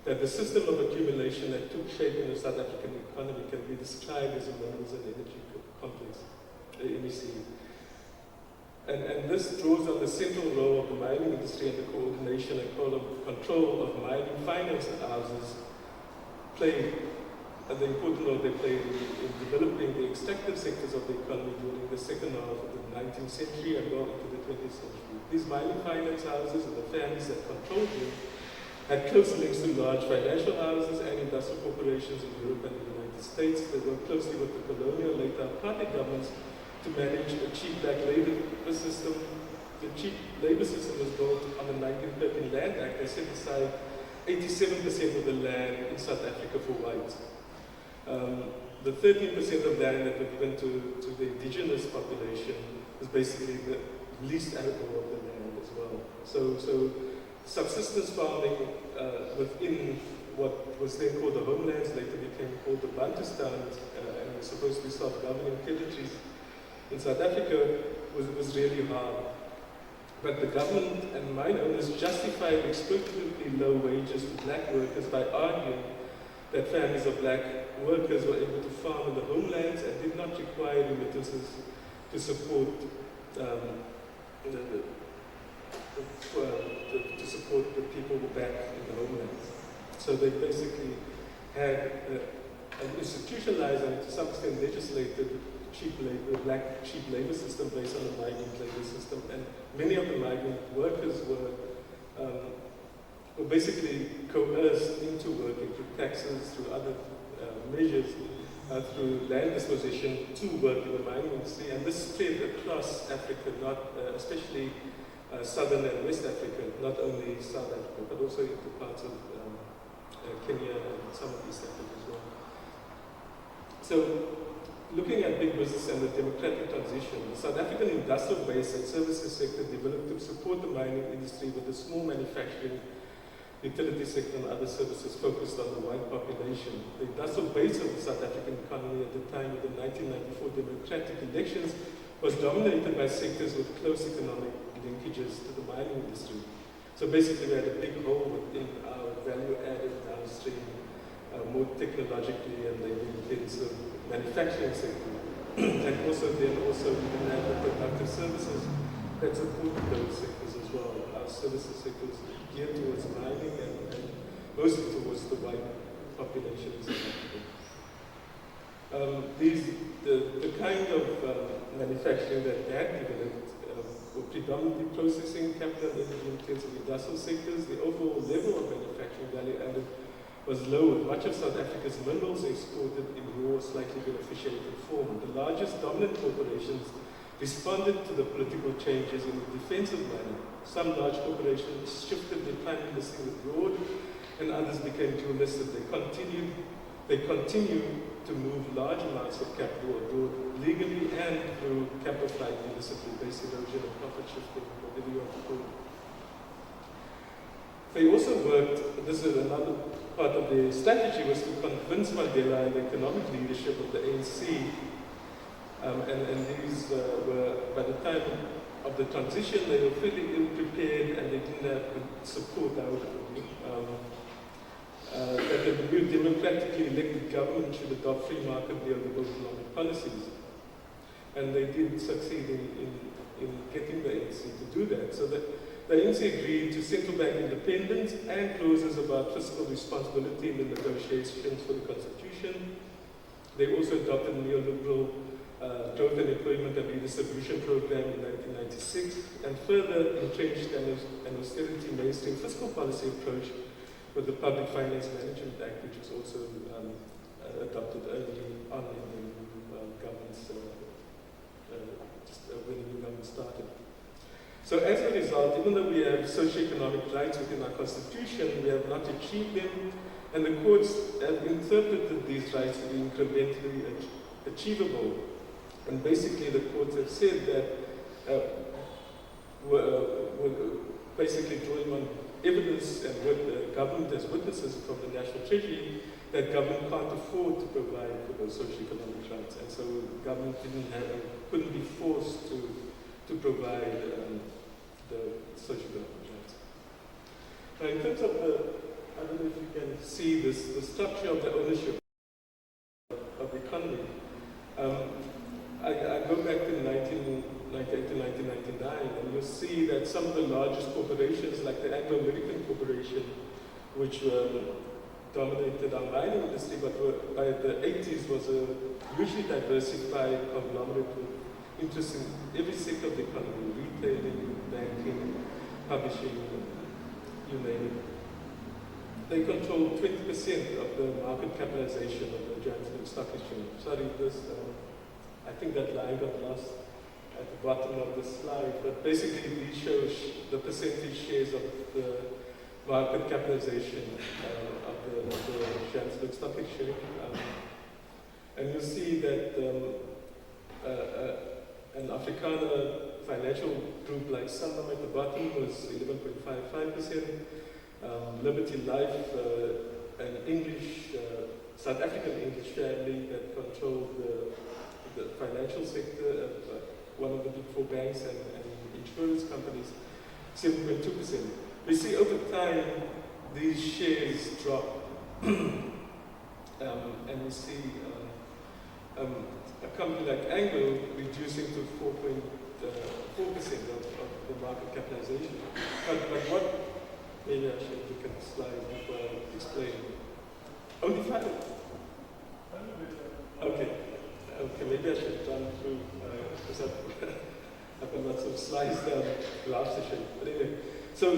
that the system of accumulation that took shape in the South African economy can be described as a minerals and energy complex, MEC. And this draws on the central role of the mining industry and the coordination and control of mining finance houses play, and the important role they played in developing the extractive sectors of the economy during the second half of the 19th century and well into the 20th century. These mining finance houses and the families that controlled them had close links to large financial houses and industrial corporations in Europe and the United States. They worked closely with the colonial, later apartheid governments to manage a cheap black labor system. The cheap labor system was built on the 1913 Land Act that set aside 87% of the land in South Africa for whites. The 13% of land that were given to the indigenous population was basically the least arable of the land as well. So subsistence farming within what was then called the homelands, later became called the Bantustans, and was supposed to be self-governing territories in South Africa, was really hard. But the government and mine owners justified exploitatively low wages for black workers by arguing that families of black workers were able to farm in the homelands and did not require remittances to support the people back in the homelands. So they basically had an institutionalized and to some extent legislated black cheap labor system based on the migrant labor system, and many of the migrant workers were basically coerced into working through taxes, through other measures, through land disposition to work in the mining industry, and this spread across Africa, especially Southern and West Africa, not only South Africa, but also into parts of Kenya and some of East Africa as well. So, looking at big business and the democratic transition, the South African industrial base and services sector developed to support the mining industry with a small manufacturing, utility sector and other services focused on the white population. The industrial base of the South African economy at the time of the 1994 democratic elections was dominated by sectors with close economic linkages to the mining industry. So basically we had a big hole within our value-added downstream, more technologically and labor-intensive manufacturing sector. And also then we didn't have the productive services that supported those sectors as well. Our services sectors geared towards mining and mostly towards the white population in South Africa. The kind of manufacturing that they had developed were predominantly processing, capital and energy intensive industrial sectors. The overall level of manufacturing value added was low, with much of South Africa's minerals exported in raw, slightly beneficiated form. The largest dominant corporations responded to the political changes in a defensive manner. Some large corporations shifted their primary listing abroad, and others became dual listed. They continue to move large amounts of capital abroad legally and through capital flight and discipline-based erosion and profit shifting, whatever you want to call it. They also worked, this is another part of their strategy, was to convince Mandela and the economic leadership of the ANC, and these were, by the time of the transition, they were fairly ill-prepared and they didn't have the support, I would argue. That the new democratically elected government should adopt free market neoliberal economic policies. And they did succeed in getting the ANC to do that. So the ANC agreed to central bank independence and clauses about fiscal responsibility in the negotiations for the constitution. They also adopted a neoliberal growth and employment and redistribution program in 1996, and further entrenched an austerity mainstream fiscal policy approach with the Public Finance Management Act, which was also adopted early on in the government's, when the new government started. So as a result, even though we have socioeconomic rights within our constitution, we have not achieved them, and the courts have interpreted these rights to be incrementally achievable. And basically the courts have said that, basically drawing on evidence and what the government has witnesses from the National Treasury, that government can't afford to provide for those socioeconomic rights, and so government couldn't be forced to provide the socioeconomic rights. Now, in terms of I don't know if you can see this, the structure of the ownership of the economy. I go back to 1998 to 1999, and you'll see that some of the largest corporations, like the Anglo-American Corporation, which dominated our mining industry, but by the 80s was a hugely diversified conglomerate with interest in every sector of the economy, retailing, banking, publishing, you name it. They control 20% of the market capitalization of the Johannesburg Stock Exchange. Sorry, I think that line got lost at the bottom of the slide, but basically these show the percentage shares of the market capitalization of the Johannesburg Stock Exchange. And you'll see that an Afrikaner financial group like Sanlam at the bottom was 11.55%. Liberty Life, an English, South African English family that controlled the financial sector, one of the big four banks and insurance companies, 7.2%. We see over time these shares drop, and we see a company like Anglo reducing to 4.4% of the market capitalization. But what? Maybe I should look at the slide before I explain. Only 5? Okay. Okay, maybe I should run through, because I've got lots of slides down, graphs to show. But anyway, so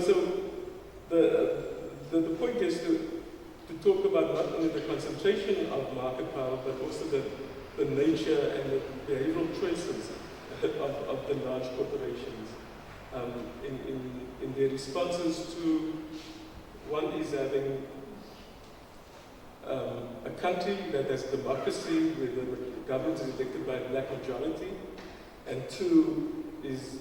the point is to talk about not only the concentration of market power, but also the nature and the behavioral choices of the large corporations. In their responses to, one is having a country that has democracy, where the government is elected by a black majority, and two is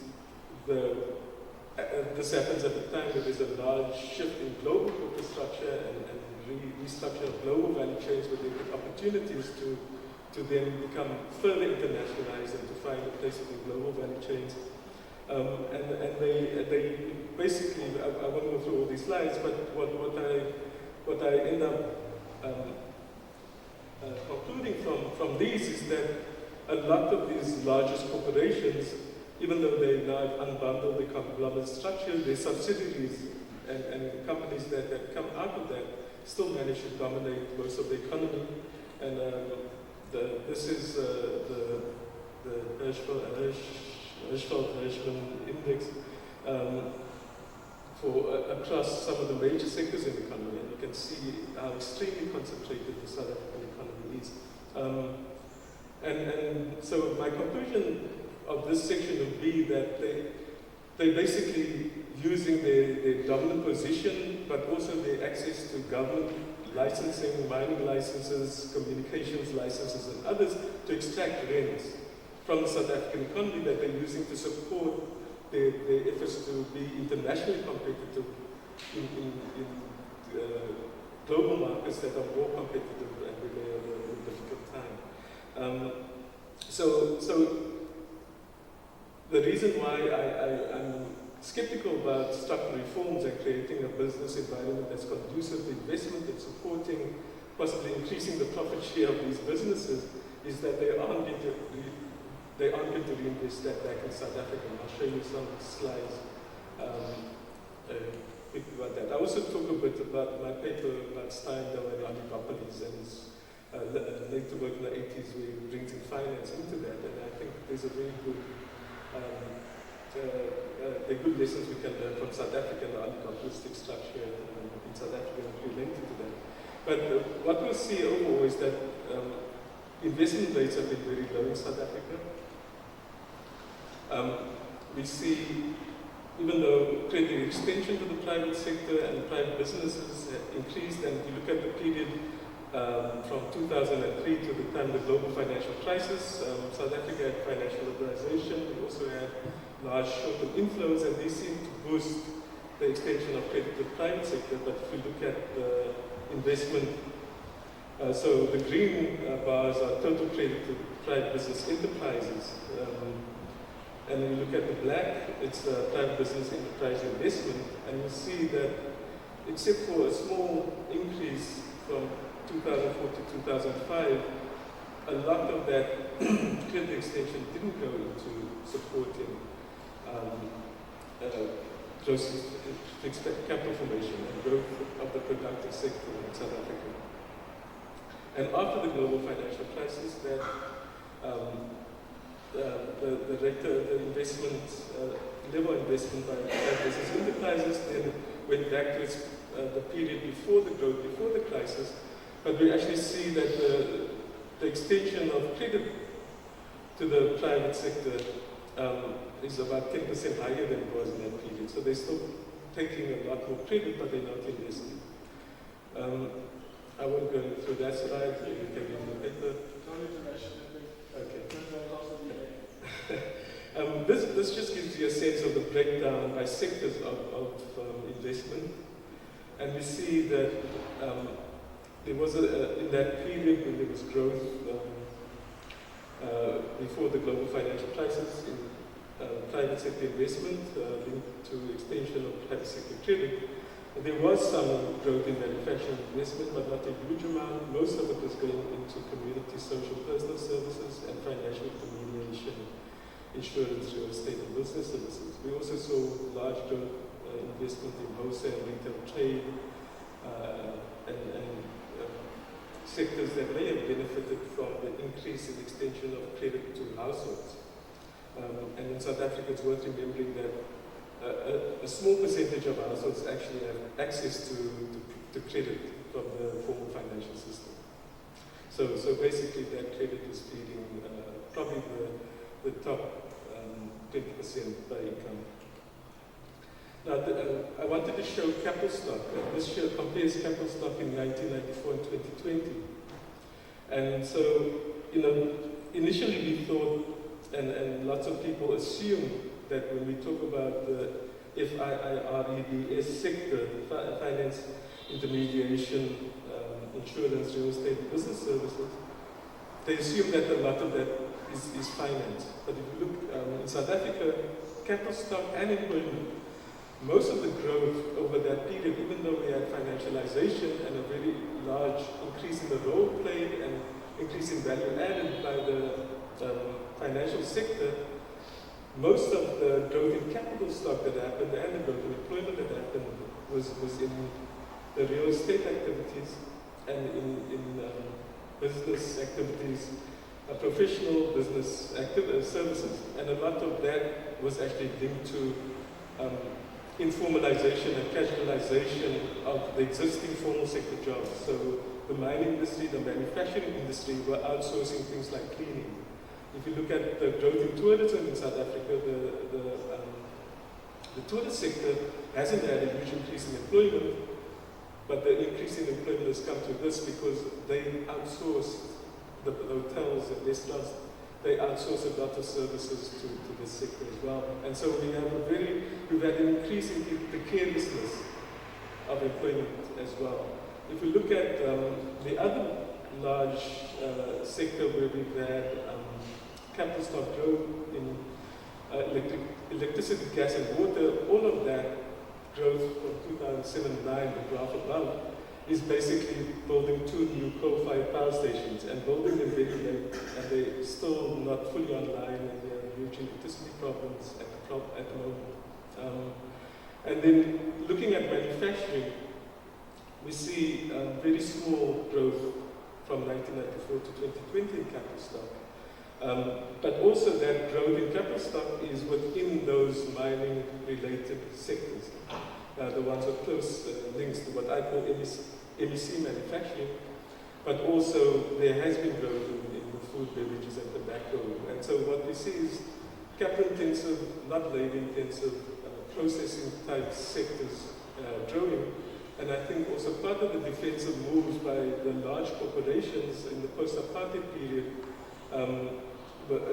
this happens at the time where there's a large shift in global corporate structure and restructure of global value chains, where there are opportunities to then become further internationalized and to find a place in global value chains. And they basically, I won't go through all these slides, but what I end up concluding from these is that a lot of these largest corporations even though they now have unbundled the conglomerate structure, their subsidiaries and companies that come out of that still manage to dominate most of the economy. And this is the Hirschfeld-Hirschman index across some of the major sectors in the economy, and you can see how extremely concentrated the South African economy is. And so my conclusion of this section would be that they're basically using their dominant position, but also their access to government licensing, mining licenses, communications licenses, and others to extract rents from the South African economy that they're using to support their efforts to be internationally competitive in global markets that are more competitive and with a difficult time. So the reason why I'm skeptical about structural reforms and creating a business environment that's conducive to investment and supporting, possibly increasing the profit share of these businesses, is that they aren't going to reinvest that back in South Africa. And I'll show you some slides about that. I also talk a bit about my paper about Steindl and oligopolies and his later work in the 80s where he brings in finance into that, and I think there's a very good the good lessons we can learn from South Africa and the oligopolistic structure in South Africa related to that. But what we'll see overall is that investment rates have been very low in South Africa. We see, even though credit extension to the private sector and private businesses have increased, and if you look at the period from 2003 to the time of the global financial crisis, South Africa had financial liberalization. We also had large short-term inflows, and they seem to boost the extension of credit to the private sector. But if you look at the investment, so the green bars are total credit to private business enterprises. And when you look at the black, it's private business enterprise investment, and you see that except for a small increase from 2004 to 2005, a lot of that credit extension didn't go into supporting fixed capital formation and growth of the productive sector in South Africa. And after the global financial crisis, that the investment, level investment by private business enterprises then went back to the period before the growth, before the crisis. But we actually see that the extension of credit to the private sector is about 10% higher than it was in that period. So they're still taking a lot more credit, but they're not investing. I won't go through that slide. You can read the paper. Okay. This just gives you a sense of the breakdown by sectors of investment. And we see that there was in that period when there was growth before the global financial crisis in private sector investment linked to extension of private sector credit. There was some growth in manufacturing investment, but not a huge amount. Most of it was going into community, social, personal services, and financial intermediation, insurance, real estate, and business services. We also saw large growth investment in wholesale, retail, trade, and sectors that may have benefited from the increase in extension of credit to households. And in South Africa, it's worth remembering that a small percentage of households actually have access to credit from the formal financial system. So basically, that credit is feeding probably the top 20% by income. Now, I wanted to show capital stock. This compares capital stock in 1994 and 2020. And so, initially we thought, and lots of people assume that when we talk about the FIREBS sector, finance, intermediation, insurance, real estate, business services, they assume that a lot of that is finance. But if you look in South Africa, capital stock and employment, most of the growth over that period, even though we had financialization and a very large increase in the role played and increase in value added by the financial sector, most of the growth in capital stock that happened and the growth in employment that happened was in the real estate activities and in business activities, professional business services. And a lot of that was actually linked to informalization and casualization of the existing formal sector jobs. So the mining industry, the manufacturing industry were outsourcing things like cleaning. If you look at the growth in tourism in South Africa, the tourist sector hasn't had a huge increase in employment, but the increase in employment has come to this because they outsource the hotels and restaurants. They outsource a lot of services to this sector as well. And so we've had an increase in precariousness of employment as well. If we look at the other large sector where we've had capital stock growth in electricity, gas and water, all of that growth from 2007-9, the graph above, is basically building 2 new coal-fired power stations and building them very late, and they're still not fully online, and there are huge electricity problems at the moment. And then looking at manufacturing, we see very small growth from 1994 to 2020 in capital stock. But also that growth in capital stock is within those mining-related sectors, the ones with close links to what I call MEC manufacturing, but also there has been growth in the food, beverages and tobacco. And so what we see is capital-intensive, not labor-intensive, processing-type sectors growing. And I think also part of the defensive moves by the large corporations in the post-apartheid period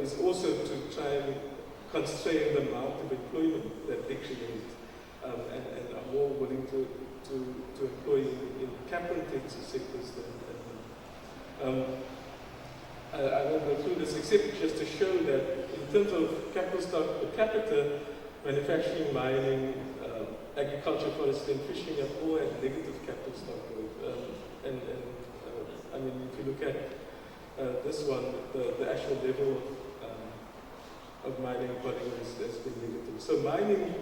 is also to try and constrain the amount of employment that they create and are more willing to employ in capital-intensive sectors than I won't go through this except just to show that in terms of capital stock per capita, manufacturing, mining, agriculture, forestry and fishing have all had negative capital stock growth. I mean, if you look at this one, the actual level of mining volume has been negative. So mining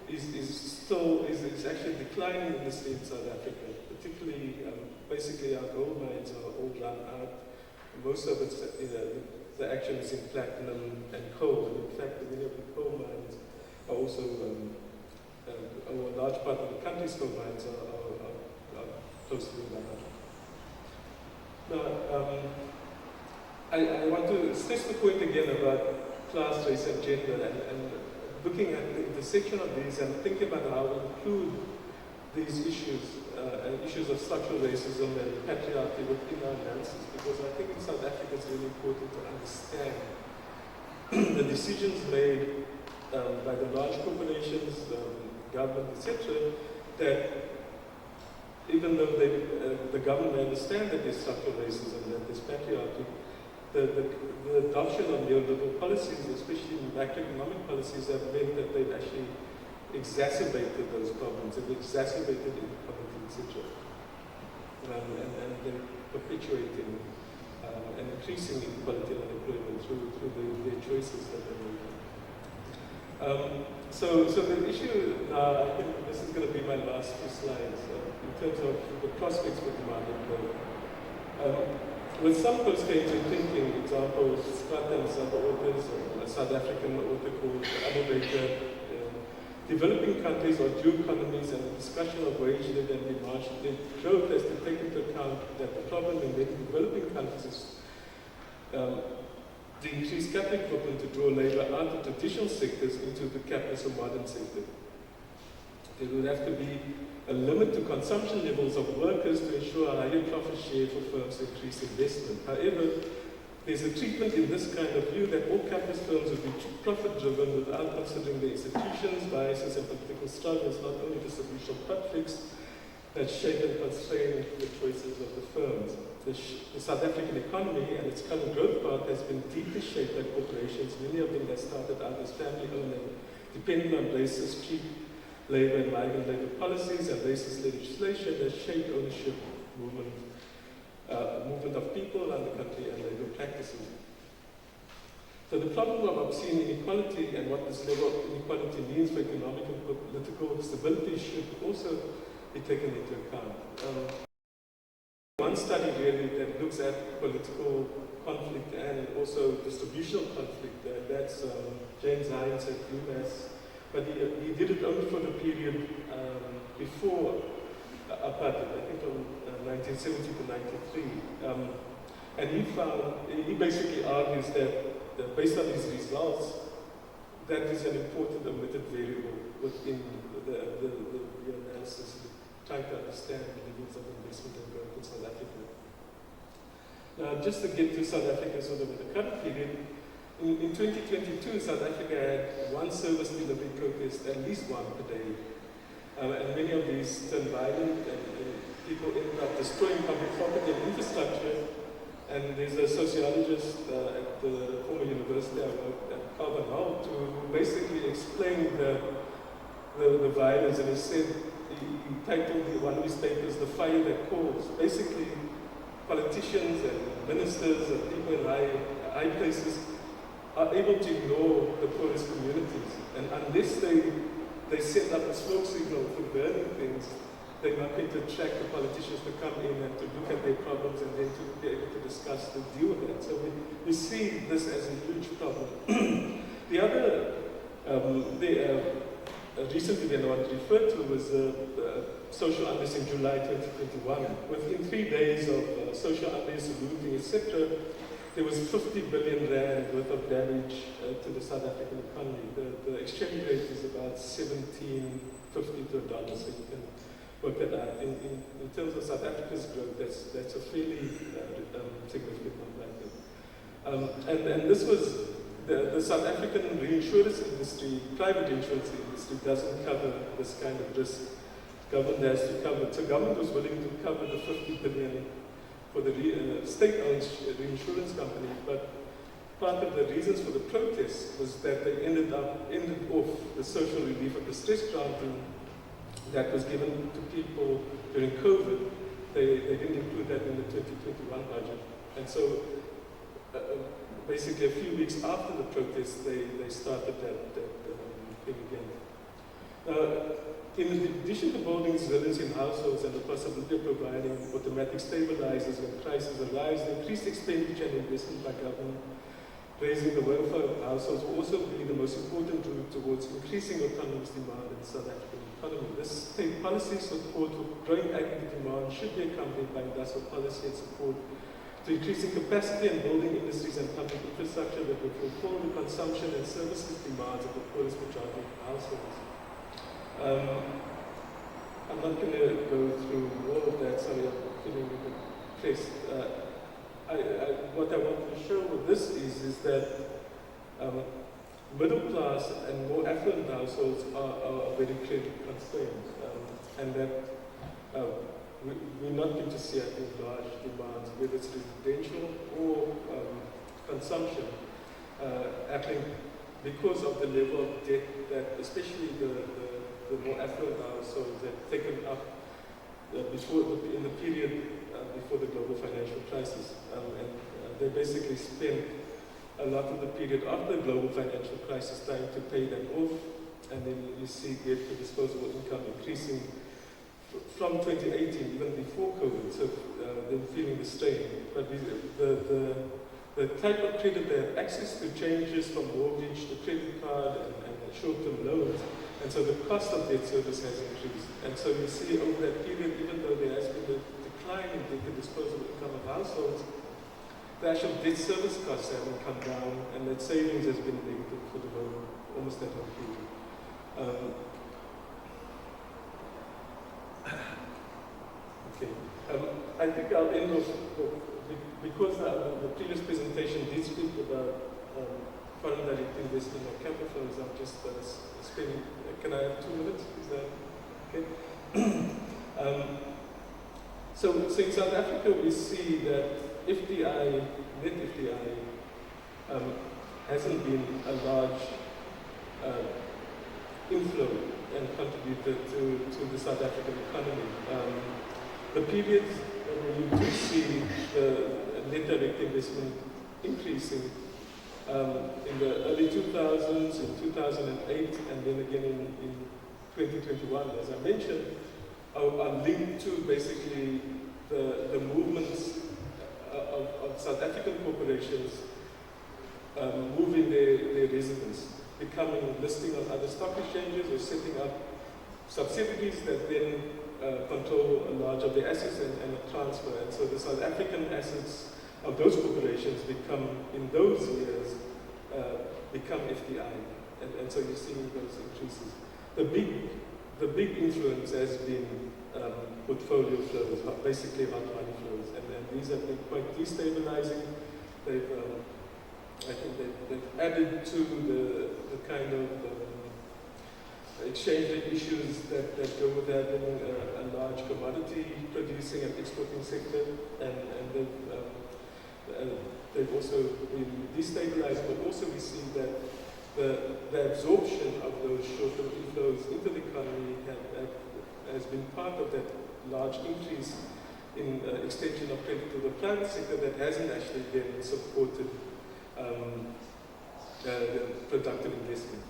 is actually declining industry in South Africa, particularly basically our gold mines are all run out. Most of it's, the action is in platinum and coal. And in fact, many of the coal mines are also, a large part of the country's coal mines are close to being run out. Now, I want to stress the point again about class, race and gender and looking at the intersection of these and thinking about how we include these issues and issues of structural racism and patriarchy within our analysis, because I think in South Africa it's really important to understand the decisions made by the large corporations, government, etc., that even though the government may understand that there's structural racism, that there's patriarchy, the adoption of neoliberal policies, especially macroeconomic policies, have meant that they've actually exacerbated those problems and exacerbated inequality, etc. And they're perpetuating and increasing inequality and unemployment through their choices that they make. So the issue now, I think this is going to be my last few slides in terms of the prospects for demand and growth. With some post-Keynesian thinking, examples, Scott and some authors, a South African author called Abel Baker, developing countries or due economies and the discussion of wage-led and demand-led growth has to take into account that the problem in many developing countries is the increased capital equipment to draw labor out of traditional sectors into the capitalist or modern sector. There would have to be a limit to consumption levels of workers to ensure a higher profit share for firms to increase investment. However, there's a treatment in this kind of view that all capitalist firms would be profit-driven without considering the institutions, biases, and political struggles, not only distributional conflicts that shape and constrain the choices of the firms. The South African economy and its current growth path has been deeply shaped by corporations, many of them that started out as family-owned and depending on racist, cheap labor and migrant labor policies and racist legislation that shaped ownership movement of people and the country and labor practices. So the problem of obscene inequality and what this level of inequality means for economic and political stability should also be taken into account. One study really that looks at political conflict and also distributional conflict, that's James Hines at UMass, but he did it only for the period before apartheid, I think from 1970 to 93. And he basically argues that based on these results, that is an important omitted variable within the analysis, trying to understand the levels of investment and growth in South Africa. Now, just to get to South Africa sort of in the current period, in 2022, South Africa had one service delivery protest, at least one per day. And many of these turned violent, and people ended up destroying public property and infrastructure. And there's a sociologist at the former university I worked at, Calvin Holt, who basically explained the violence, and he said, he titled one of his papers, "The Fire That Calls." Basically, politicians and ministers and people in high places are able to ignore the poorest communities. And unless they set up a smoke signal for burning things, they're not going to attract the politicians to come in and to look at their problems and then to be able to discuss to deal with that. So we see this as a huge problem. The other, recently the one referred to was social unrest in July 2021. Within 3 days of social unrest, looting, etc., there was 50 billion rand worth of damage to the South African economy. The exchange rate is about 17.50 to $1, so you can work that out. In terms of South Africa's growth, that's a fairly significant number, I think. And this was the South African reinsurance industry, private insurance industry, doesn't cover this kind of risk. Government has to cover it. So government was willing to cover the 50 billion for the state-owned reinsurance company, but part of the reasons for the protest was that they ended off the social relief of distress granting that was given to people during COVID. They didn't include that in the 2021 budget. And so basically a few weeks after the protest, they started that thing again. In addition to building resilience in households and the possibility of providing automatic stabilizers when crises arise, the increased expenditure and investment by government raising the welfare of households will also be the most important route towards increasing autonomous demand in the South African economy. This state policy support for growing aggregate demand should be accompanied by industrial policy and support to increasing capacity and building industries and public infrastructure that will fulfill the consumption and services demands of the poorest majority of households. I'm not going to go through all of that, sorry, I'm feeling a bit pressed. What I want to show with this is that middle class and more affluent households are very credit constrained, and that we're not going to see, I think, large demands, whether it's residential or consumption, happening because of the level of debt that especially the more affluent households have taken up in the period before the global financial crisis. And they basically spent a lot of the period after the global financial crisis trying to pay them off, and then you see debt to disposable income increasing from 2018, even before COVID, so they're feeling the strain. But the type of credit they have access to changes from mortgage to credit card and short-term loans, and so the cost of debt service has increased. And so you see over that period, even though there has been a decline in debt to disposable income of households, the actual debt service costs haven't come down, and that savings has been negative for the whole, almost that whole period. Okay, I think I'll end off, because the previous presentation did speak about foreign direct investment or capital flows. I'm just spending, can I have 2 minutes? Is that okay? So in South Africa, we see that FDI, net FDI, hasn't been a large inflow and contributed to the South African economy. The period when you do see the net direct investment increasing in the early 2000s, in 2008, and then again in 2021, as I mentioned, are linked to basically the movements of South African corporations moving their residence, listing on other stock exchanges or setting up subsidiaries that then control a large of the assets and a transfer. And so the South African assets of those corporations in those years, become FDI. And so you're seeing those increases. The big influence has been portfolio flows, basically hot money flows. And these have been quite destabilizing. I think they've added to the kind of exchange rate issues that go with having a large commodity producing and exporting sector, and they've also been destabilized, but also we see that the absorption of those short-term inflows into the economy has been part of that large increase in extension of credit to the private sector that hasn't actually been supported productive investment.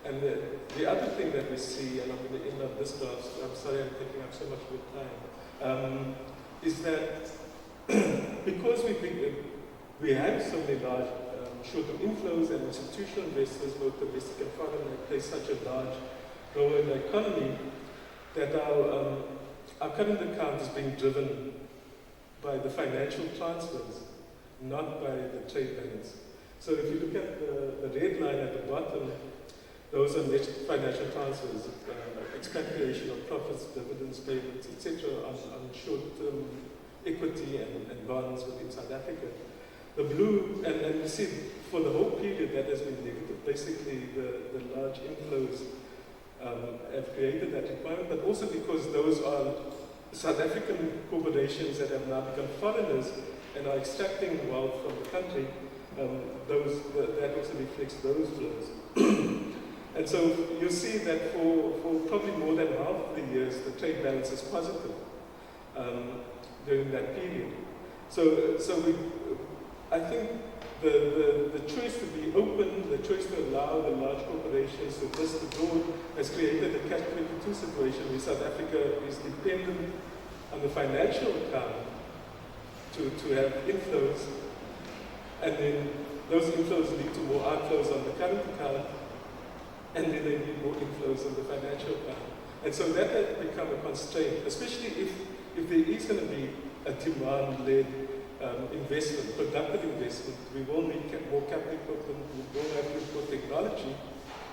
And the other thing that we see, and I'm going to end up this graph, I'm sorry I'm taking up so much of your time, is that because we have so many large short-term inflows and institutional investors, both domestic and foreign, that play such a large role in the economy, that our current account is being driven by the financial transfers, not by the trade balance. So if you look at the red line at the bottom, those are net financial transfers, expatriation of profits, dividends, payments, etc., on short-term equity and bonds within South Africa. The blue, and you see, for the whole period that has been negative. Basically, the large inflows have created that requirement, but also because those are South African corporations that have now become foreigners and are extracting wealth from the country. That also reflects those flows. And so you see that for probably more than half of the years, the trade balance is positive during that period. So I think the choice to be open, the choice to allow the large corporations to list abroad has created a catch-22 situation where South Africa is dependent on the financial account to have inflows, and then those inflows lead to more outflows on the current account, and then they need more inflows on the financial account. And so that has become a constraint, especially if there is going to be a demand-led investment, productive investment. We will need more capital equipment, we will have to import technology.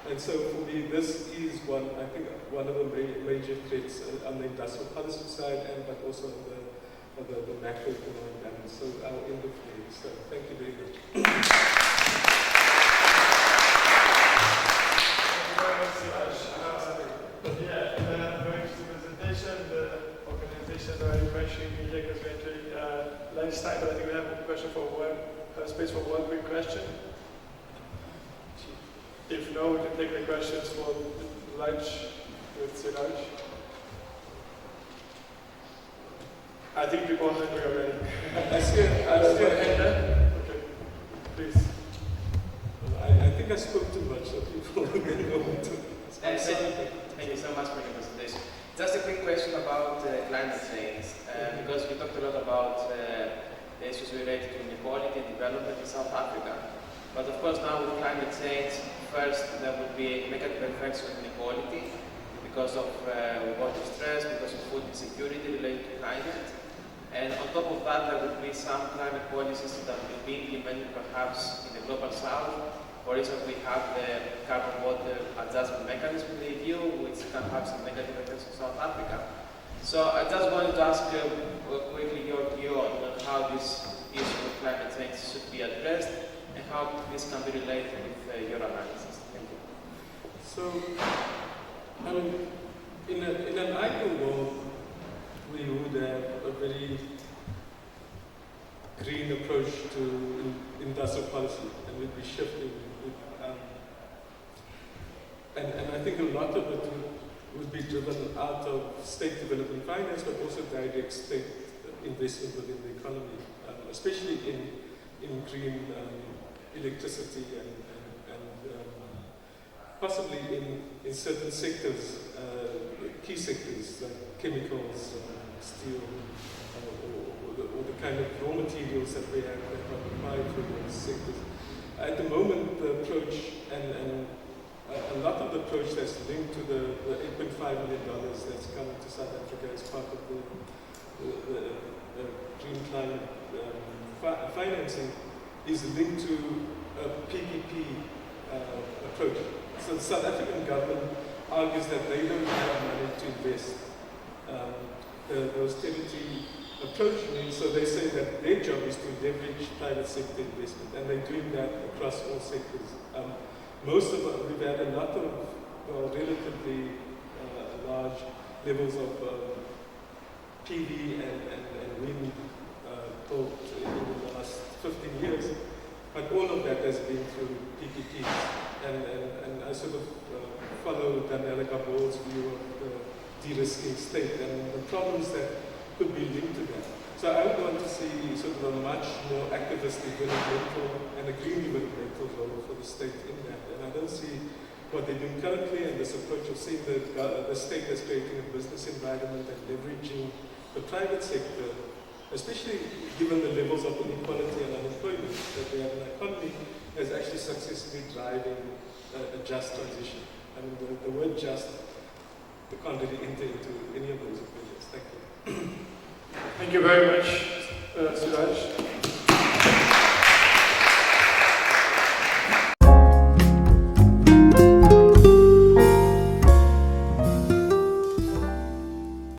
And so for me, this is one of the major threats on the industrial policy side, but also on the macroeconomic balance. So I'll end it here. So thank you very much. Thank you very much, Siraj. Yeah, very interesting presentation. The organization already questioning me here because we're entering lunchtime, but I think we have space for one quick question. If no, we can take the questions for lunch with Siraj. I think people are hungry already. I see a hand there. Okay, please. I think I spoke too much, so people will go into Thank you so much for your presentation. Just a quick question about climate change, because we talked a lot about the issues related to inequality and development in South Africa. But of course now with climate change, first there will be negative effects on inequality because of water stress, because of food insecurity related to climate. And on top of that, there will be some climate policies that will be implemented perhaps in the global south. For instance, we have the carbon water adjustment mechanism in the EU, which can have some negative effects on South Africa. So I just wanted to ask quickly your view on how this issue of climate change should be addressed and how this can be related with your analysis. Thank you. So, I mean, in an ideal world, we would have a very green approach to industrial policy, and we'd be shifting. And I think a lot of it would be driven out of state development finance, but also direct state investment within the economy, especially in green electricity and possibly in certain sectors, key sectors like chemicals, steel, or the kind of raw materials that we have that are required for those sectors. At the moment, the approach and a lot of the approach that's linked to the $8.5 million that's come to South Africa as part of the green climate financing is linked to a PPP approach. So the South African government argues that they don't have money to invest. The austerity approach means, so they say that their job is to leverage private sector investment, and they're doing that across all sectors. Most of it, we've had a lot of relatively large levels of PV and wind built in the last 15 years, but all of that has been through PPPs. And I sort of follow Daniela Gabor's view of the de-risking state and the problems that could be linked to that. So I would want to see sort of a much more activist developmental and a green developmental role for the state in that. And I don't see what they're doing currently and this approach of seeing the state as creating a business environment and leveraging the private sector, especially given the levels of inequality and unemployment that we have in our economy, as actually successfully driving a just transition. And the word just, we can't really enter into any of those opinions. Thank you. Thank you very much, Suraj.